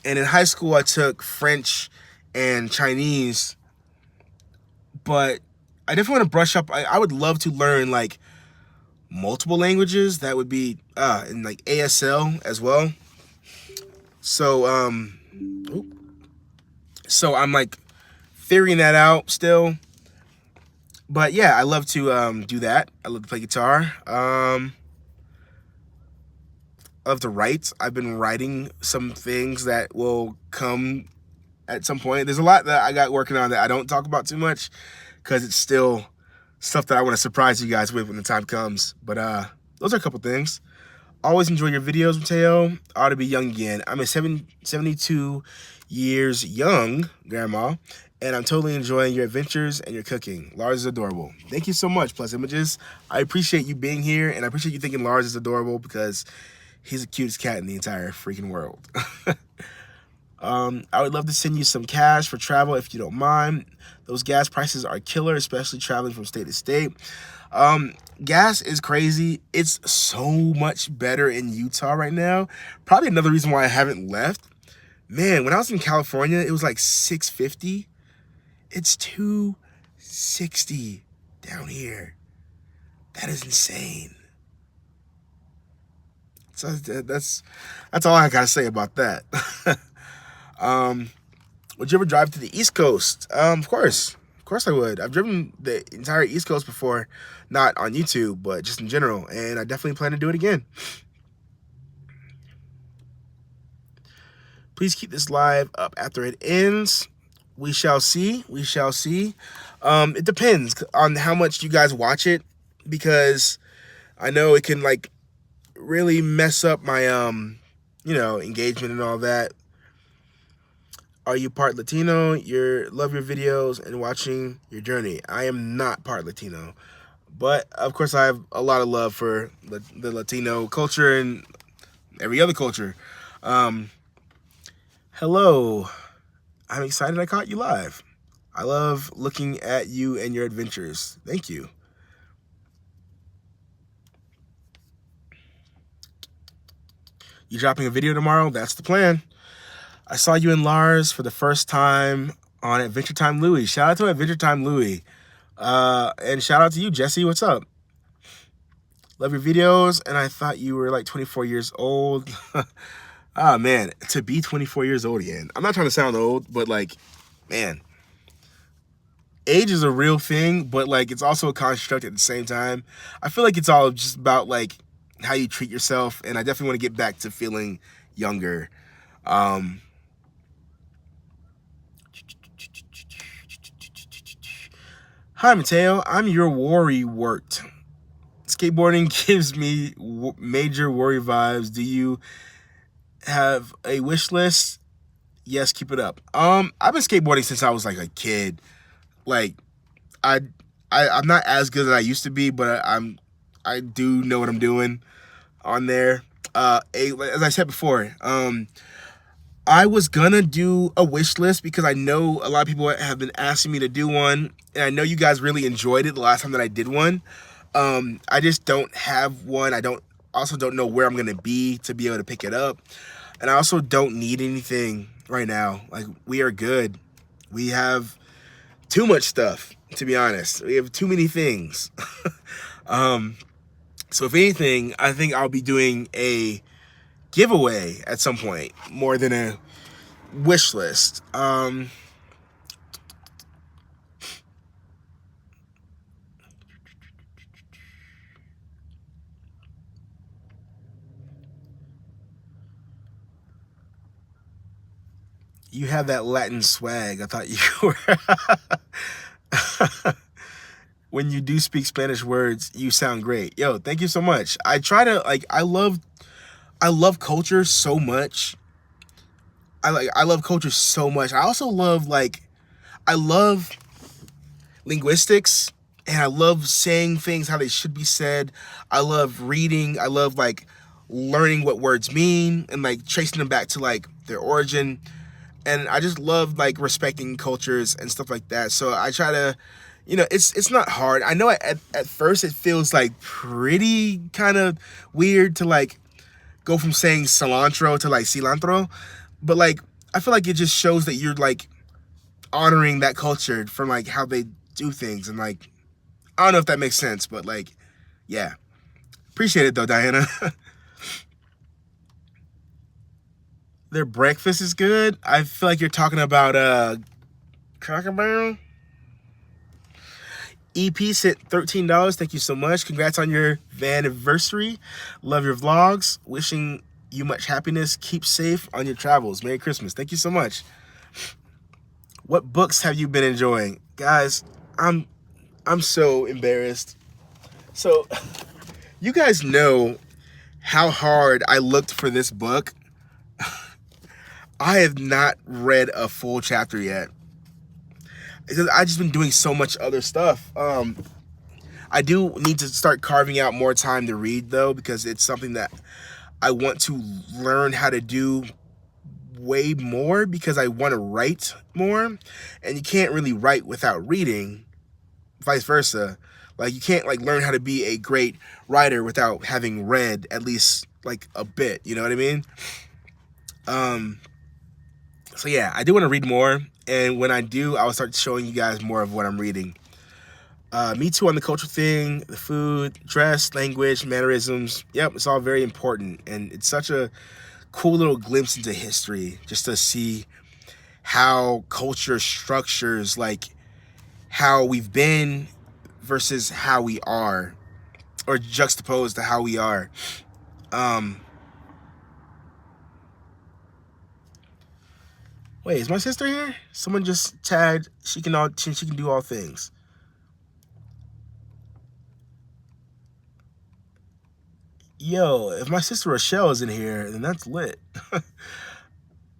and in high school I took French and Chinese. But I definitely want to brush up. I would love to learn like multiple languages. That would be in like ASL as well. So so I'm like figuring that out still. But yeah, I love to do that. I love to play guitar. love to write. I've been writing some things that will come at some point. There's a lot that I got working on that I don't talk about too much because it's still stuff that I want to surprise you guys with when the time comes. But those are a couple things. Always enjoy your videos, Mateo. Ought to be young again. I'm a 72 years young grandma, and I'm totally enjoying your adventures and your cooking. Lars is adorable. Thank you so much, Plus Images. I appreciate you being here, and I appreciate you thinking Lars is adorable because he's the cutest cat in the entire freaking world. I would love to send you some cash for travel if you don't mind. Those gas prices are killer, especially traveling from state to state. Gas is crazy. It's so much better in Utah right now. Probably another reason why I haven't left. Man, when I was in California, it was like $6.50. It's $2.60 down here. That is insane. So that's all I gotta say about that. Would you ever drive to the East Coast? Of course I would. I've driven the entire East Coast before, not on YouTube, but just in general, and I definitely plan to do it again. Please keep this live up after it ends. We shall see. We shall see. It depends on how much you guys watch it, because I know it can like really mess up my engagement and all that. Are you part Latino? Love your videos and watching your journey. I am not part Latino, but of course I have a lot of love for the Latino culture and every other culture. Hello, I'm excited I caught you live. I love looking at you and your adventures. Thank you. You dropping a video tomorrow? That's the plan. I saw you and Lars for the first time on Adventure Time Louie. Shout out to Adventure Time Louie. And shout out to you, Jesse. What's up? Love your videos. And I thought you were like 24 years old. Ah, man, to be 24 years old again. I'm not trying to sound old, but like, man, age is a real thing, but like, it's also a construct at the same time. I feel like it's all just about like how you treat yourself. And I definitely want to get back to feeling younger. Hi, Mateo. I'm your worry worked. Skateboarding gives me major worry vibes. Do you have a wish list? Yes, keep it up. I've been skateboarding since I was like a kid. Like, I'm not as good as I used to be, but I do know what I'm doing on there. As I said before, I was gonna do a wish list because I know a lot of people have been asking me to do one, and I know you guys really enjoyed it the last time that I did one. I just don't have one. I also don't know where I'm gonna be to be able to pick it up, and I also don't need anything right now. Like, we are good. We have too much stuff, to be honest. We have too many things. So if anything, I think I'll be doing a giveaway at some point more than a wish list. You have that Latin swag. I thought you were. When you do speak Spanish words, you sound great. Yo, thank you so much. I try to like. I love culture so much. I love culture so much. I also love I love linguistics, and I love saying things how they should be said. I love reading. I love like learning what words mean and like tracing them back to like their origin. And I just love like respecting cultures and stuff like that. So I try to, it's not hard. I know at first it feels like pretty kind of weird to like go from saying cilantro to like cilantro, but like I feel like it just shows that you're like honoring that culture from like how they do things. And like, I don't know if that makes sense, but like, yeah, appreciate it though, Diana. Their breakfast is good. I feel like you're talking about Cracker Barrel. EP sent $13. Thank you so much. Congrats on your anniversary. Love your vlogs. Wishing you much happiness. Keep safe on your travels. Merry Christmas. Thank you so much. What books have you been enjoying? Guys, I'm so embarrassed. So, you guys know how hard I looked for this book. I have not read a full chapter yet because I've just been doing so much other stuff. I do need to start carving out more time to read, though, because it's something that I want to learn how to do way more, because I want to write more, and you can't really write without reading, vice versa. Like, you can't like learn how to be a great writer without having read at least like a bit, you know what I mean? So yeah, I do want to read more, and when I do, I'll start showing you guys more of what I'm reading. Me too on the culture thing, the food, dress, language, mannerisms. Yep, it's all very important, and it's such a cool little glimpse into history just to see how culture structures like how we've been versus how we are, or juxtaposed to how we are. Wait, is my sister here? Someone just tagged she can do all things. Yo, if my sister Rochelle is in here, then that's lit.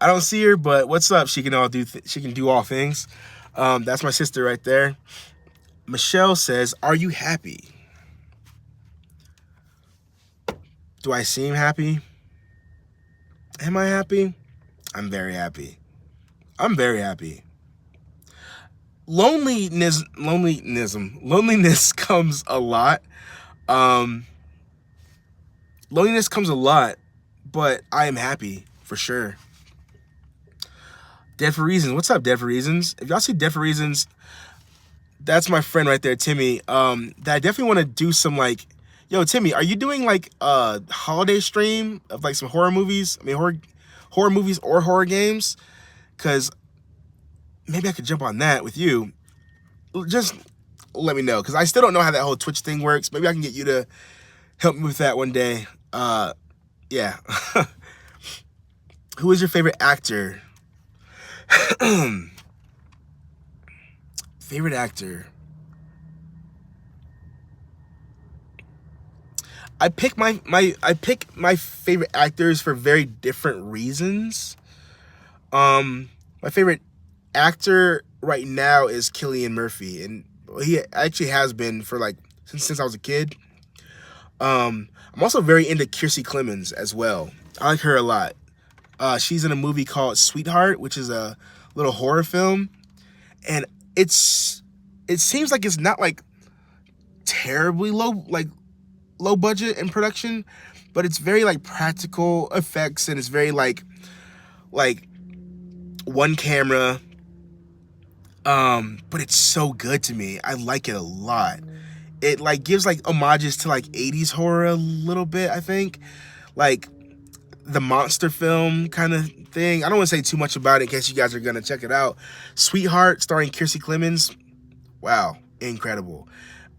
I don't see her, but what's up? She can do all things. That's my sister right there. Michelle says, "Are you happy?" Do I seem happy? Am I happy? I'm very happy. I'm very happy. Loneliness comes a lot. Loneliness comes a lot, but I am happy for sure. Dead for Reasons. What's up, Dead for Reasons? If y'all see Dead for Reasons, that's my friend right there, Timmy. That I definitely want to do some like, yo, Timmy, are you doing like a holiday stream of like some horror movies? I mean, horror movies or horror games? Because maybe I could jump on that with you. Just let me know, because I still don't know how that whole Twitch thing works. Maybe I can get you to help me with that one day. Yeah. Who is your favorite actor? Favorite actor. I pick my favorite actors for very different reasons. My favorite actor right now is Cillian Murphy, and he actually has been for like since I was a kid. I'm also very into Kiersey Clemons as well. I like her a lot. She's in a movie called Sweetheart, which is a little horror film, and it seems like it's not like terribly low budget in production, but it's very like practical effects, and it's very like one camera. But it's so good to me. I like it a lot. It like gives like homages to like 80s horror a little bit, I think. Like the monster film kind of thing. I don't want to say too much about it in case you guys are gonna check it out. Sweetheart, starring Kiersey Clemons. Wow, incredible.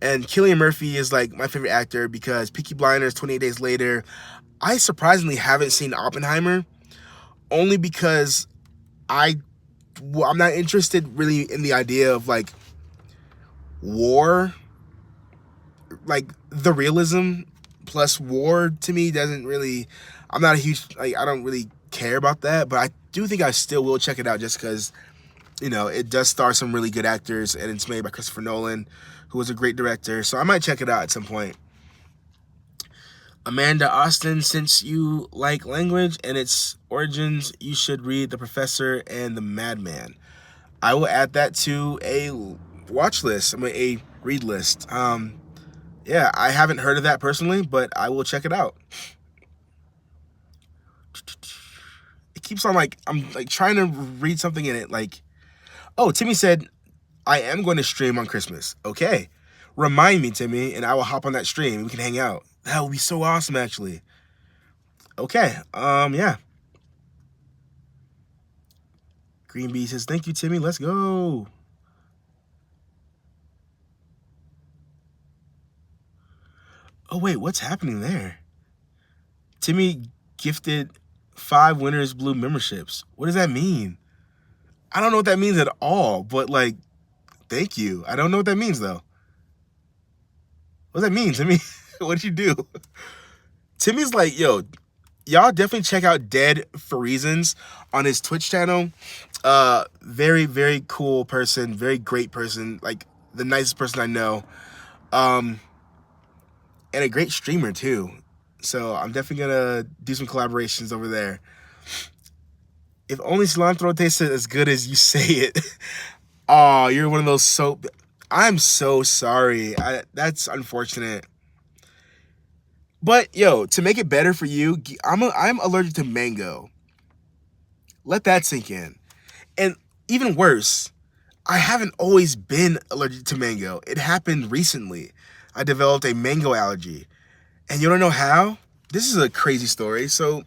And Cillian Murphy is like my favorite actor because Peaky Blinders, 28 Days Later. I surprisingly haven't seen Oppenheimer, only because I'm not interested really in the idea of like war. Like the realism plus war to me doesn't really, I'm not a huge, like, I don't really care about that, but I do think I still will check it out just because, you know, it does star some really good actors, and it's made by Christopher Nolan, who was a great director, so I might check it out at some point. Amanda Austin, since you like language and its origins, you should read The Professor and The Madman. I will add that to a watch list, I mean a read list. Yeah, I haven't heard of that personally, but I will check it out. It keeps on like, I'm like trying to read something in it. Like, oh, Timmy said, I am going to stream on Christmas. Okay. Remind me, Timmy, and I will hop on that stream and we can hang out. That would be so awesome, actually. Okay. Yeah. Green Bee says, thank you, Timmy. Let's go. Oh, wait, what's happening there? Timmy gifted 5 Winners Blue memberships. What does that mean? I don't know what that means at all, but like, thank you. I don't know what that means though. What does that mean to me? What did you do? Timmy's like, yo, y'all definitely check out Dead for Reasons on his Twitch channel. Very, very cool person, very great person, like the nicest person I know. And a great streamer too. So I'm definitely gonna do some collaborations over there. If only cilantro tasted as good as you say it. Oh, you're one of those soap. I'm so sorry. That's unfortunate. But yo, to make it better for you, I'm allergic to mango. Let that sink in. And even worse, I haven't always been allergic to mango. It happened recently. I developed a mango allergy. And you don't know how? This is a crazy story. So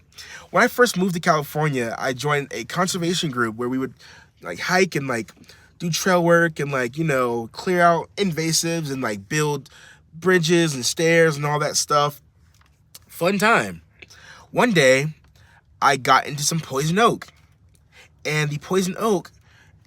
when I first moved to California, I joined a conservation group where we would like hike and like do trail work and like, you know, clear out invasives and like build bridges and stairs and all that stuff. Fun time. One day, I got into some poison oak. And the poison oak,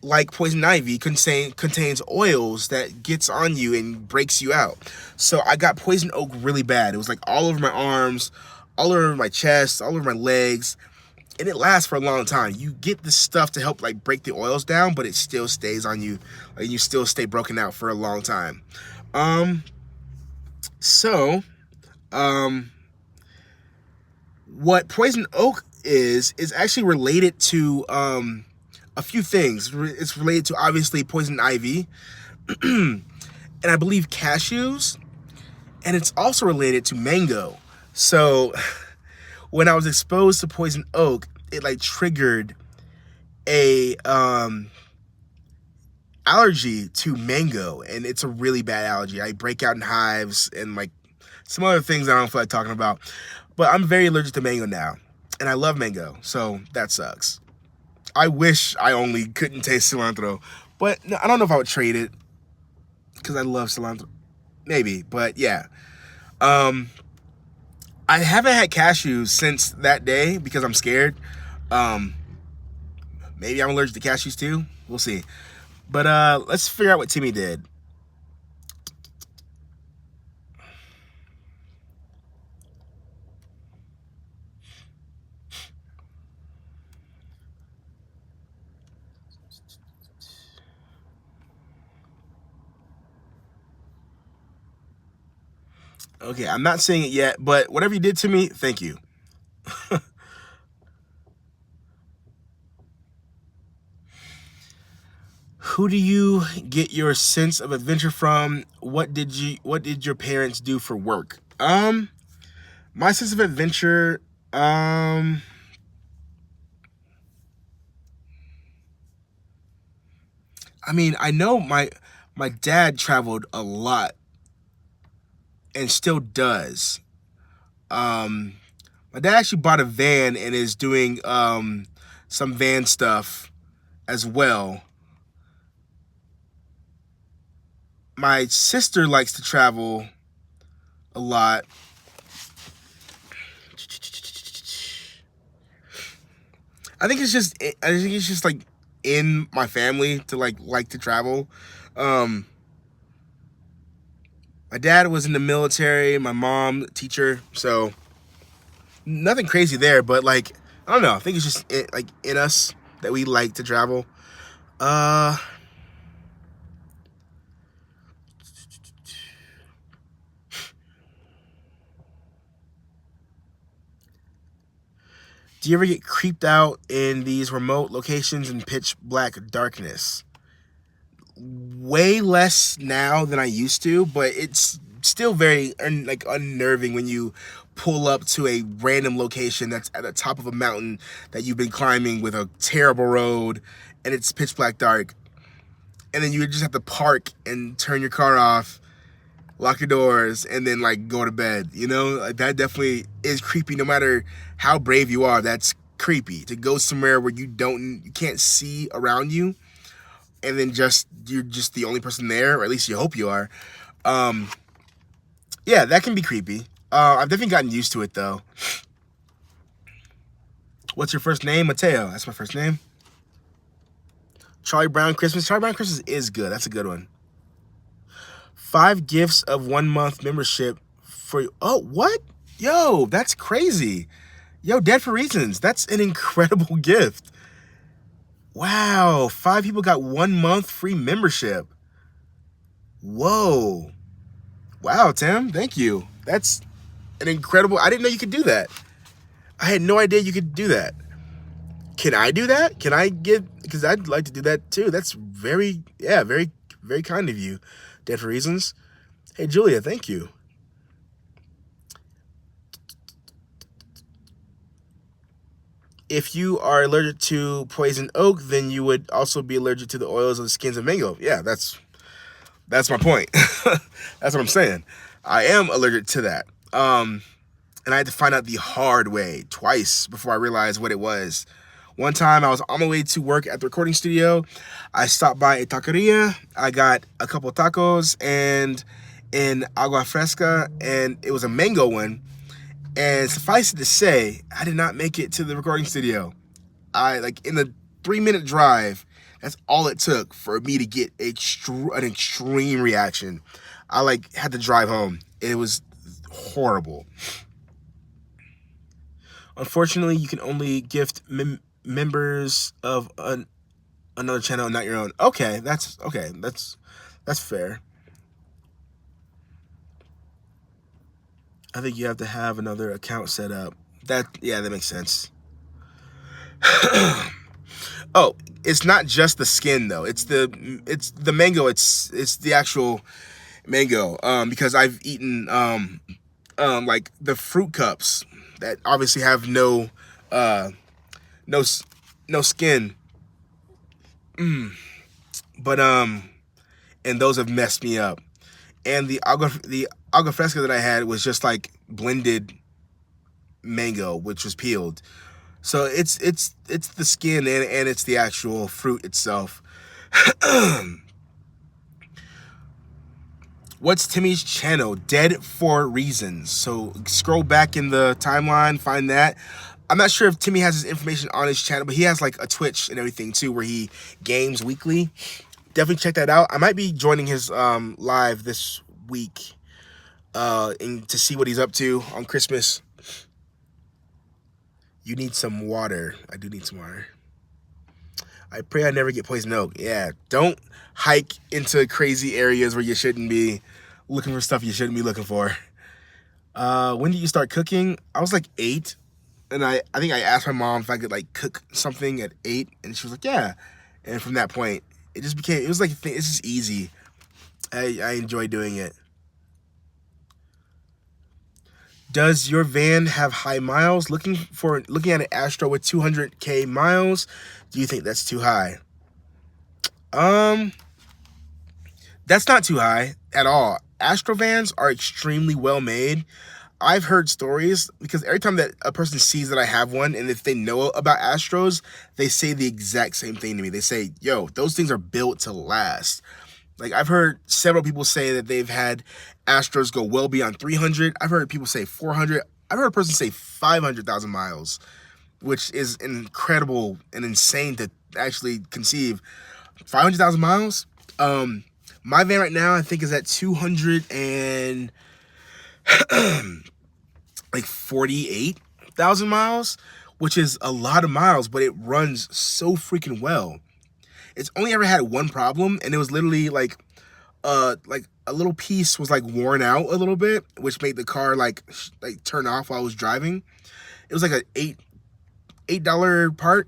like poison ivy, contains oils that gets on you and breaks you out. So I got poison oak really bad. It was like all over my arms, all over my chest, all over my legs. And it lasts for a long time. You get this stuff to help like break the oils down, but it still stays on you. Like you still stay broken out for a long time. What poison oak is actually related to a few things. It's related to obviously poison ivy, and I believe cashews, and it's also related to mango. So when I was exposed to poison oak, it like triggered a allergy to mango, and it's a really bad allergy. I break out in hives and like some other things I don't feel like talking about. But I'm very allergic to mango now, and I love mango, so that sucks. I wish I only couldn't taste cilantro, but I don't know if I would trade it because I love cilantro. Maybe, but yeah. I haven't had cashews since that day because I'm scared. Maybe I'm allergic to cashews too. We'll see. But let's figure out what Timmy did. Okay, I'm not saying it yet, but whatever you did to me, thank you. Who do you get your sense of adventure from? What did your parents do for work? My sense of adventure, I mean, I know my dad traveled a lot and still does. My dad actually bought a van and is doing some van stuff as well. My sister likes to travel a lot. I think it's just like in my family to like to travel. My dad was in the military, my mom teacher, so nothing crazy there, but like I don't know, I think it's just like in us that we like to travel. Do you ever get creeped out in these remote locations in pitch black darkness? Way less now than I used to, but it's still very unnerving when you pull up to a random location that's at the top of a mountain that you've been climbing with a terrible road and it's pitch black dark. And then you just have to park and turn your car off, lock your doors, and then like go to bed. You know, like that definitely is creepy. No matter how brave you are, that's creepy to go somewhere where you can't see around you, and then you're just the only person there, or at least you hope you are. Yeah, that can be creepy. I've definitely gotten used to it though. What's your first name? Mateo. That's my first name. Charlie Brown Christmas. Charlie Brown Christmas is good. That's a good one. 5 gifts of 1 month membership for you. Oh, what? Yo, that's crazy. Yo, Dead for Reasons. That's an incredible gift. Wow. 5 people got 1 month free membership. Whoa. Wow, Tim. Thank you. That's an incredible. I didn't know you could do that. I had no idea you could do that. Can I do that? Can I give? Because I'd like to do that too. That's very, very, very kind of you. Dead for Reasons. Hey, Julia, thank you. If you are allergic to poison oak, then you would also be allergic to the oils of the skins of mango. Yeah, that's my point. That's what I'm saying. I am allergic to that. And I had to find out the hard way twice before I realized what it was. One time I was on my way to work at the recording studio. I stopped by a taqueria. I got a couple tacos and an agua fresca, and it was a mango one. And suffice it to say, I did not make it to the recording studio. In the 3-minute drive, that's all it took for me to get an extreme reaction. I had to drive home. It was horrible. Unfortunately, you can only gift members of another channel, not your own. Okay, that's fair. I think you have to have another account set up. That makes sense. Oh, it's not just the skin though. It's the mango. It's the actual mango. Because I've eaten like the fruit cups that obviously have no skin. But and those have messed me up. And the agua fresca that I had was just like blended mango, which was peeled. So it's the skin and it's the actual fruit itself. What's Timmy's channel? Dead for Reasons. So scroll back in the timeline, find that. I'm not sure if Timmy has his information on his channel, but he has like a Twitch and everything too, where he games weekly. Definitely check that out. I might be joining his live this week to see what he's up to on Christmas. You need some water. I do need some water. I pray I never get poison oak. Yeah, don't hike into crazy areas where you shouldn't be looking for stuff you shouldn't be looking for. When did you start cooking? I was like 8, and I think I asked my mom if I could like cook something at 8, and she was like, yeah. And from that point, it was like, it's just easy. I enjoy doing it. Does your van have high miles? Looking at an Astro with 200K miles, do you think that's too high? That's not too high at all. Astro vans are extremely well made. I've heard stories because every time that a person sees that I have one, and if they know about Astros, they say the exact same thing to me. They say, yo, those things are built to last. Like, I've heard several people say that they've had Astros go well beyond 300. I've heard people say 400. I've heard a person say 500,000 miles, which is incredible and insane to actually conceive. 500,000 miles? My van right now, I think, is at 248,000 miles, which is a lot of miles, but it runs so freaking well. It's only ever had one problem, and it was literally like a little piece was like worn out a little bit, which made the car like turn off while I was driving. It was like a $8 part.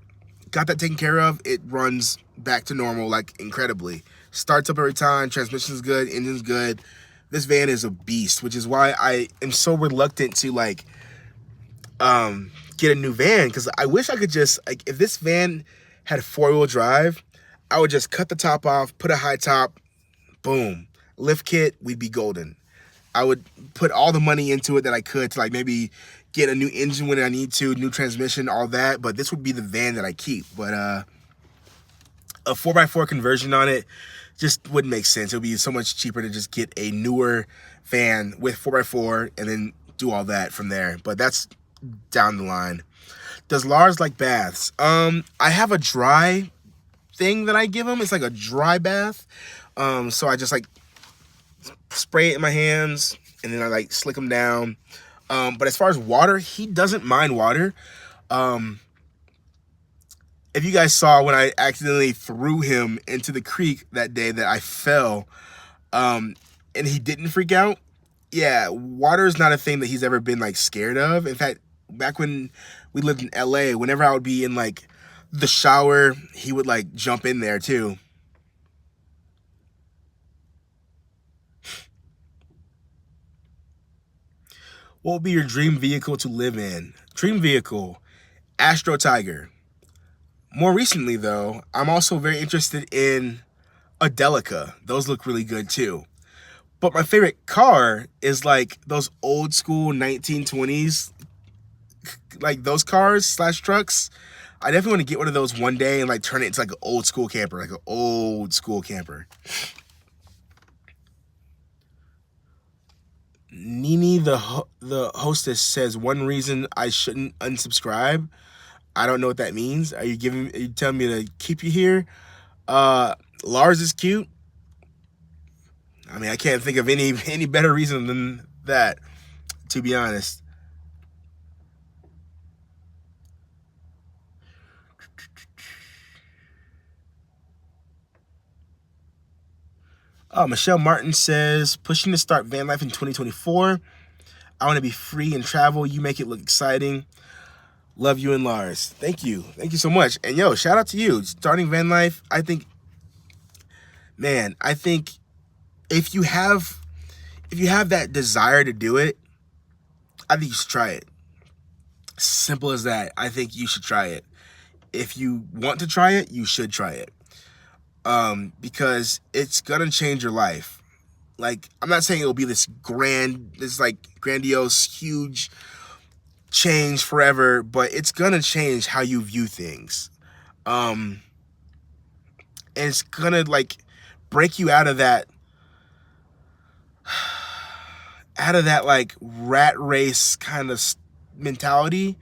Got that taken care of. It runs back to normal like incredibly. Starts up every time. Transmission's good. Engine's good. This van is a beast, which is why I am so reluctant to like get a new van, because I wish I could just like, if this van had 4-wheel drive, I would just cut the top off, put a high top, boom, lift kit, we'd be golden. I would put all the money into it that I could to like maybe get a new engine when I need to, new transmission, all that. But this would be the van that I keep. But a 4x4 conversion on it just wouldn't make sense. It would be so much cheaper to just get a newer van with 4x4 and then do all that from there. But that's down the line. Does Lars like baths? I have a dry thing that I give him. It's like a dry bath. So I just like spray it in my hands and then I like slick him down. But as far as water, he doesn't mind water. If you guys saw when I accidentally threw him into the creek that day that I fell, and he didn't freak out, yeah, water is not a thing that he's ever been like scared of. In fact, back when we lived in LA, whenever I would be in like the shower, he would like jump in there too. What would be your dream vehicle to live in? Dream vehicle, Astro Tiger. More recently, though, I'm also very interested in a Delica. Those look really good, too. But my favorite car is, like, those old school 1920s, like, those cars slash trucks. I definitely want to get one of those one day and, like, turn it into, like, an old school camper. Like, an old school camper. Nini, the hostess, says one reason I shouldn't unsubscribe. I don't know what that means. Are you telling me to keep you here? Lars is cute. I mean, I can't think of any better reason than that, to be honest. Michelle Martin says, pushing to start van life in 2024. I want to be free and travel. You make it look exciting. Love you and Lars. Thank you. Thank you so much. And yo, shout out to you. Starting van life, I think, man, I think if you have that desire to do it, I think you should try it. Simple as that. I think you should try it. If you want to try it, you should try it. Because it's gonna change your life. Like, I'm not saying it'll be this like grandiose, huge change forever, but it's gonna change how you view things. And it's gonna like break you out of that like rat race kind of mentality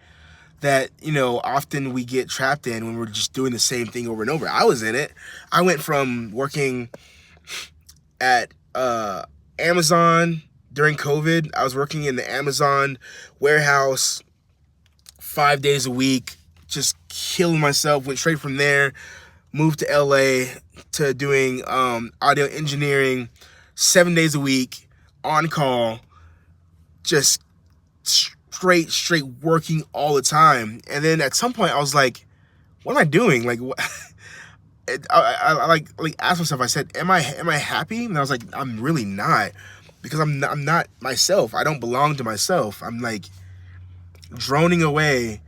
that, you know, often we get trapped in when we're just doing the same thing over and over. I was in it. I went from working at Amazon during COVID. I was working in the Amazon warehouse 5 days a week, just killing myself. Went straight from there, moved to LA to doing audio engineering 7 days a week, on call, just straight working all the time. And then at some point I was like, what am I doing? Like, what? I like asked myself, I said, am I happy? And I was like, I'm really not, because I'm not myself. I don't belong to myself. I'm like droning away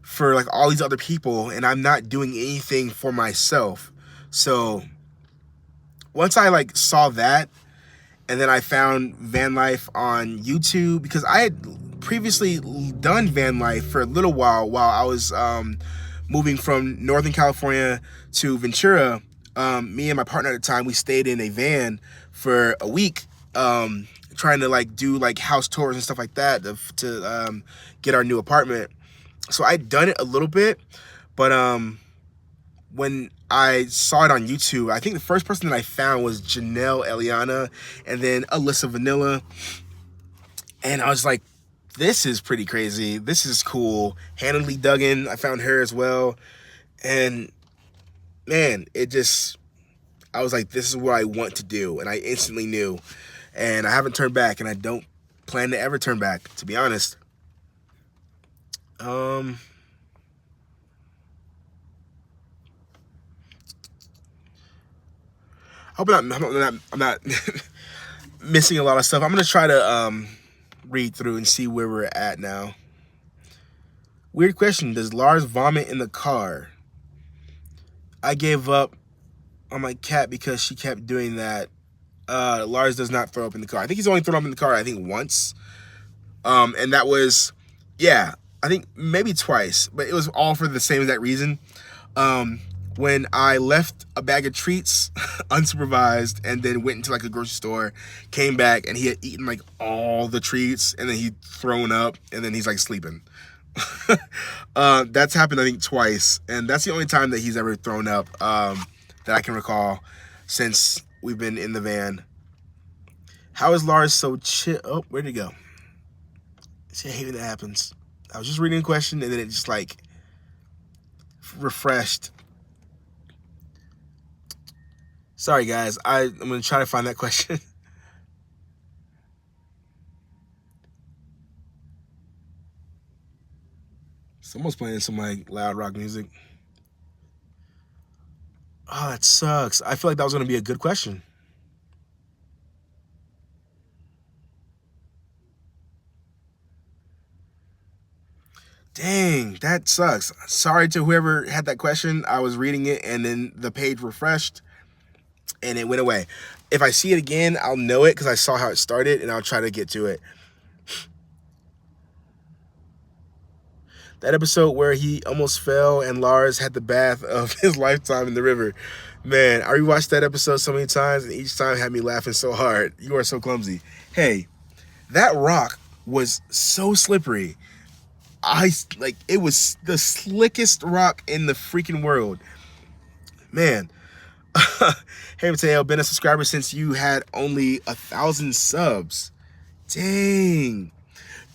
for like all these other people, and I'm not doing anything for myself. So once I like saw that, and then I found van life on YouTube, because I had previously done van life for a little while I was moving from Northern California to Ventura. Me and my partner at the time, we stayed in a van for a week, trying to like do like house tours and stuff like that to get our new apartment. So I'd done it a little bit, but when I saw it on YouTube, I think the first person that I found was Janelle Eliana, and then Alyssa Vanilla. And I was like, this is pretty crazy. This is cool. Hannah Lee Duggan, I found her as well. And man, I was like, this is what I want to do. And I instantly knew. And I haven't turned back, and I don't plan to ever turn back, to be honest. I hope I'm not missing a lot of stuff. I'm gonna try to read through and see where we're at now. Weird question: does Lars vomit in the car? I gave up on my cat because she kept doing that. Lars does not throw up in the car. I think he's only thrown up in the car, I think, once. And that was, yeah, I think maybe twice, but it was all for the same exact reason. When I left a bag of treats unsupervised and then went into like a grocery store, came back, and he had eaten like all the treats, and then he'd thrown up, and then he's like sleeping. That's happened, I think, twice, and that's the only time that he's ever thrown up that I can recall since we've been in the van. How is Lars so chill? Oh, where'd he go? See, I hate when that happens. I was just reading a question, and then it just, like, refreshed. Sorry, guys. I'm going to try to find that question. Someone's playing some, like, loud rock music. Oh, that sucks. I feel like that was going to be a good question. Dang, that sucks. Sorry to whoever had that question. I was reading it, and then the page refreshed, and it went away. If I see it again, I'll know it because I saw how it started, and I'll try to get to it. That episode where he almost fell and Lars had the bath of his lifetime in the river. Man, I rewatched that episode so many times, and each time had me laughing so hard. You are so clumsy. Hey, that rock was so slippery. It was the slickest rock in the freaking world. Man. Hey, Mateo, been a subscriber since you had only 1,000 subs. Dang.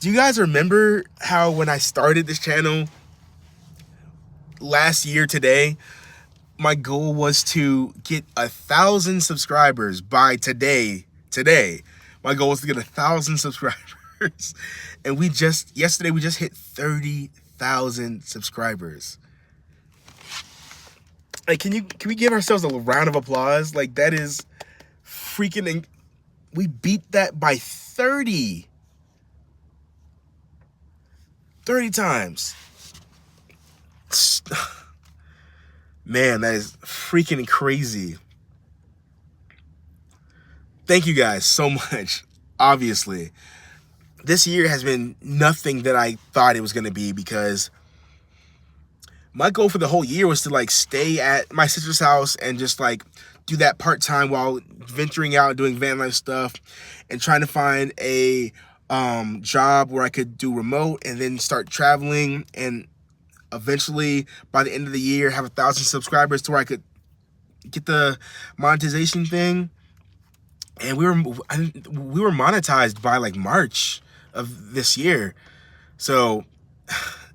Do you guys remember how when I started this channel last year today, my goal was to get 1,000 subscribers by today. My goal was to get 1,000 subscribers. And yesterday we just hit 30,000 subscribers. Like, can we give ourselves a round of applause? Like, that is freaking, we beat that by 30 times. Man, that is freaking crazy. Thank you guys so much. Obviously, this year has been nothing that I thought it was going to be, because my goal for the whole year was to, like, stay at my sister's house and just, like, do that part-time while venturing out and doing van life stuff and trying to find a job where I could do remote and then start traveling, and eventually by the end of the year have 1,000 subscribers to where I could get the monetization thing. And we were monetized by, like, March of this year. So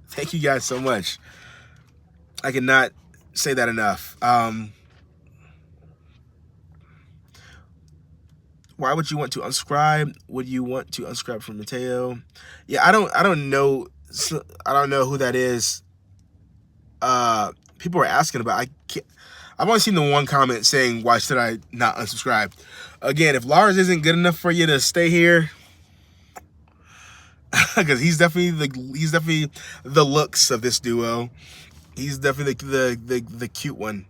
thank you guys so much. I cannot say that enough. Why would you want to unsubscribe? Would you want to unsubscribe from Mateo? Yeah, I don't know who that is. People are asking about. I've only seen the one comment saying, why should I not unsubscribe? Again, if Lars isn't good enough for you to stay here, because he's definitely the looks of this duo. He's definitely the cute one.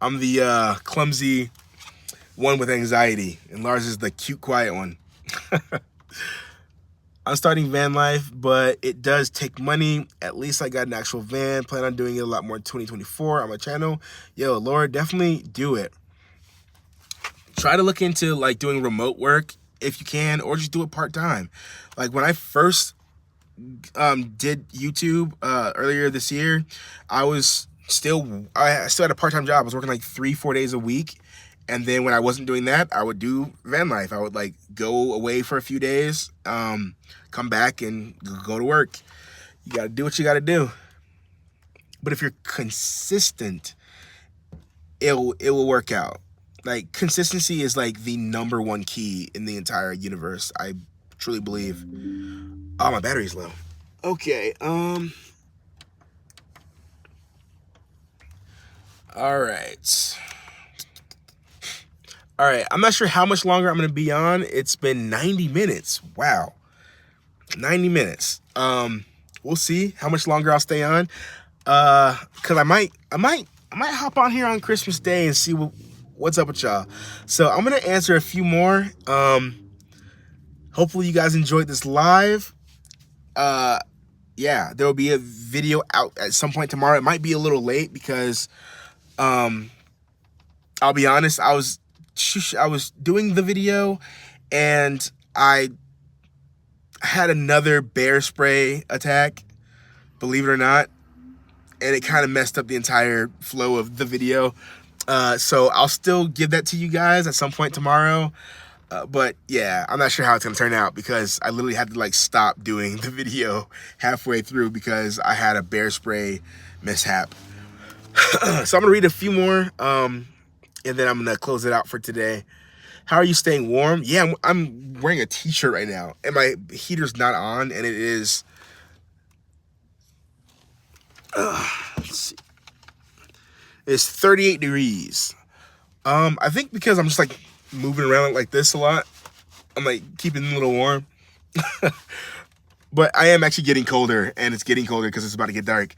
I'm the clumsy one with anxiety, and Lars is the cute, quiet one. I'm starting van life, but it does take money. At least I got an actual van. Plan on doing it a lot more in 2024 on my channel. Yo, Laura, definitely do it. Try to look into, like, doing remote work if you can, or just do it part-time. Like, when I first did YouTube earlier this year, I still had a part-time job. I was working like 3-4 days a week. And then when I wasn't doing that, I would do van life. I would, like, go away for a few days, come back and go to work. You got to do what you got to do. But if you're consistent, it will work out. Like, consistency is, like, the #1 key in the entire universe. I truly believe. Oh, my battery's low. Okay. All right. All right. I'm not sure how much longer I'm going to be on. It's been 90 minutes. Wow. 90 minutes. We'll see how much longer I'll stay on. Cause I might hop on here on Christmas Day and see what's up with y'all. So I'm going to answer a few more. Hopefully you guys enjoyed this live. Yeah, there will be a video out at some point tomorrow. It might be a little late because, I'll be honest, I was doing the video and I had another bear spray attack, believe it or not. and it kind of messed up the entire flow of the video. So I'll still give that to you guys at some point tomorrow. But yeah, I'm not sure how it's gonna turn out because I literally had to like stop doing the video halfway through because I had a bear spray mishap. So I'm gonna read a few more, and then I'm gonna close it out for today. How are you staying warm? Yeah, I'm wearing a t-shirt right now, and my heater's not on, and it is. Let's see. It's 38 degrees. I think because I'm just like moving around like this a lot, I'm like keeping it a little warm. But I am actually getting colder, and it's getting colder because it's about to get dark.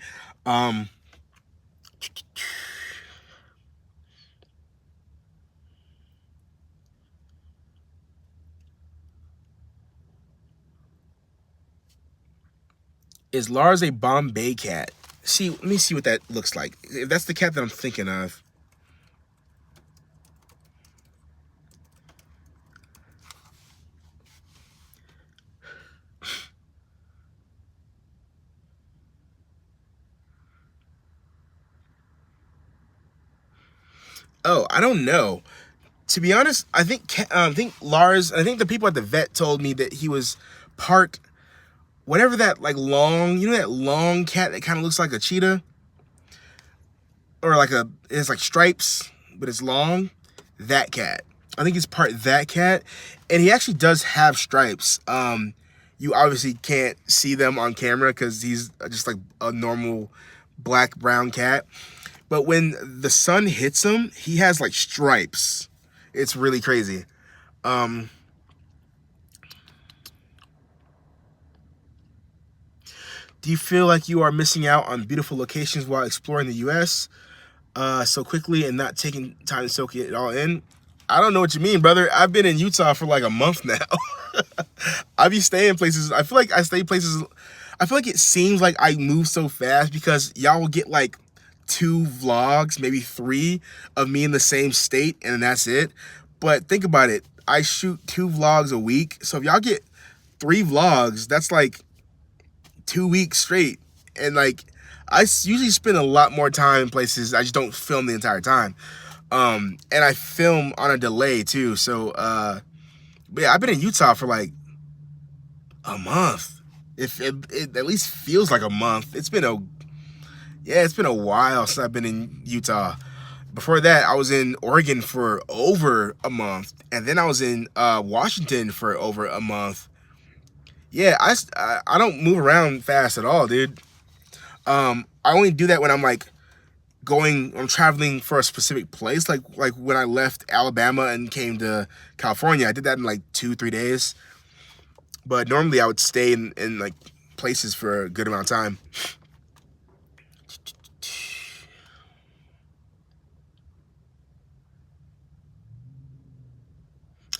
Is Lars a Bombay cat? See, let me see what that looks like. If that's the cat that I'm thinking of. Oh, I don't know. To be honest, I think Lars, I think the people at the vet told me that he was part, whatever that like long, you know that long cat that kind of looks like a cheetah? Or like it's like stripes, but it's long? That cat. I think he's part that cat. And he actually does have stripes. You obviously can't see them on camera because he's just like a normal black brown cat. But when the sun hits him, he has like stripes. It's really crazy. Do you feel like you are missing out on beautiful locations while exploring the U.S. So quickly and not taking time to soak it all in? I don't know what you mean, brother. I've been in Utah for like a month now. I be staying places. I feel like I stay places. I feel like it seems like I move so fast because y'all will get like 2 vlogs, maybe 3 of me in the same state, and that's it. But think about it. I shoot 2 vlogs a week. So if y'all get 3 vlogs, that's like 2 weeks straight. And like, I usually spend a lot more time in places. I just don't film the entire time. And I film on a delay too. So, but yeah, I've been in Utah for like a month. If it at least feels like a month. It's been a while since I've been in Utah. Before that, I was in Oregon for over a month, and then I was in Washington for over a month. Yeah, I don't move around fast at all, dude. I only do that when I'm like I'm traveling for a specific place. Like when I left Alabama and came to California, I did that in like 2-3 days. But normally I would stay in like places for a good amount of time.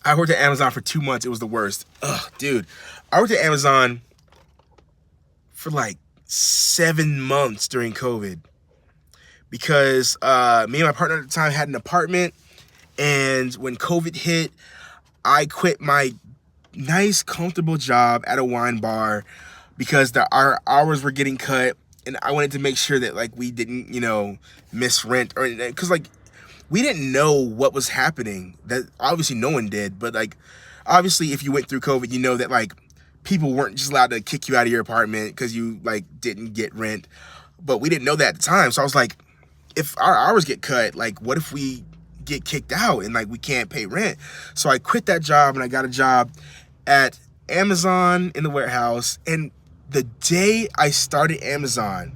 I worked at Amazon for 2 months. It was the worst. Ugh, dude. I worked at Amazon for like 7 months during COVID because me and my partner at the time had an apartment, and when COVID hit, I quit my nice, comfortable job at a wine bar because our hours were getting cut, and I wanted to make sure that like we didn't, miss rent or because like we didn't know what was happening. That obviously no one did, but like obviously if you went through COVID, you know that like people weren't just allowed to kick you out of your apartment because you like didn't get rent. But we didn't know that at the time. So I was like, if our hours get cut, like what if we get kicked out and like we can't pay rent? So I quit that job and I got a job at Amazon in the warehouse. And the day I started Amazon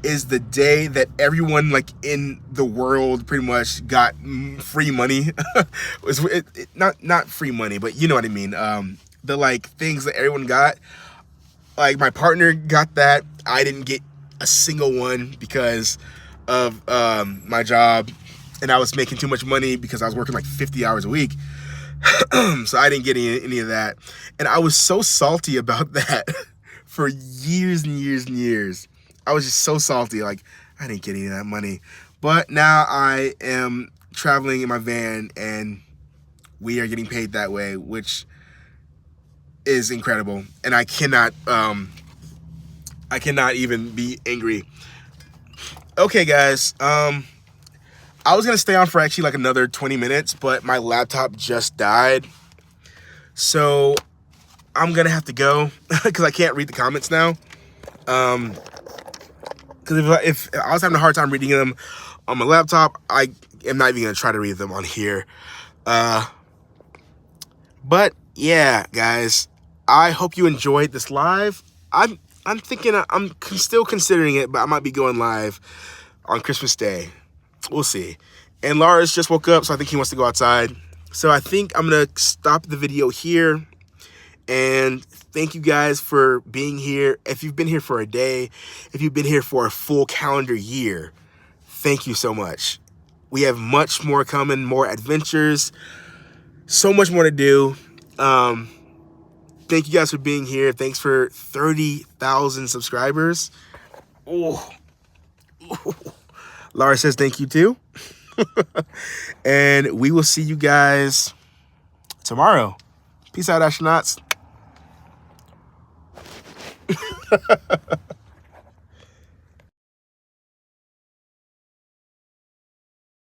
is the day that everyone like in the world pretty much got free money. Not free money, but you know what I mean. The like things that everyone got. Like my partner got that. I didn't get a single one because of my job, and I was making too much money because I was working like 50 hours a week. So I didn't get any of that. And I was so salty about that for years and years and years. I was just so salty, like I didn't get any of that money. But now I am traveling in my van and we are getting paid that way, which is incredible. And I cannot even be angry. Okay, guys. I was gonna stay on for actually like another 20 minutes, but my laptop just died. So I'm gonna have to go because I can't read the comments now. Because if I was having a hard time reading them on my laptop, I am not even gonna try to read them on here. But yeah, guys, I hope you enjoyed this live. I'm thinking I'm still considering it, but I might be going live on Christmas Day. We'll see. And Lars just woke up, so I think he wants to go outside. So I think I'm gonna stop the video here. And thank you guys for being here. If you've been here for a day, if you've been here for a full calendar year, thank you so much. We have much more coming, more adventures, so much more to do. Thank you guys for being here. Thanks for 30,000 subscribers. Oh, Laura says thank you too. And we will see you guys tomorrow. Peace out, astronauts.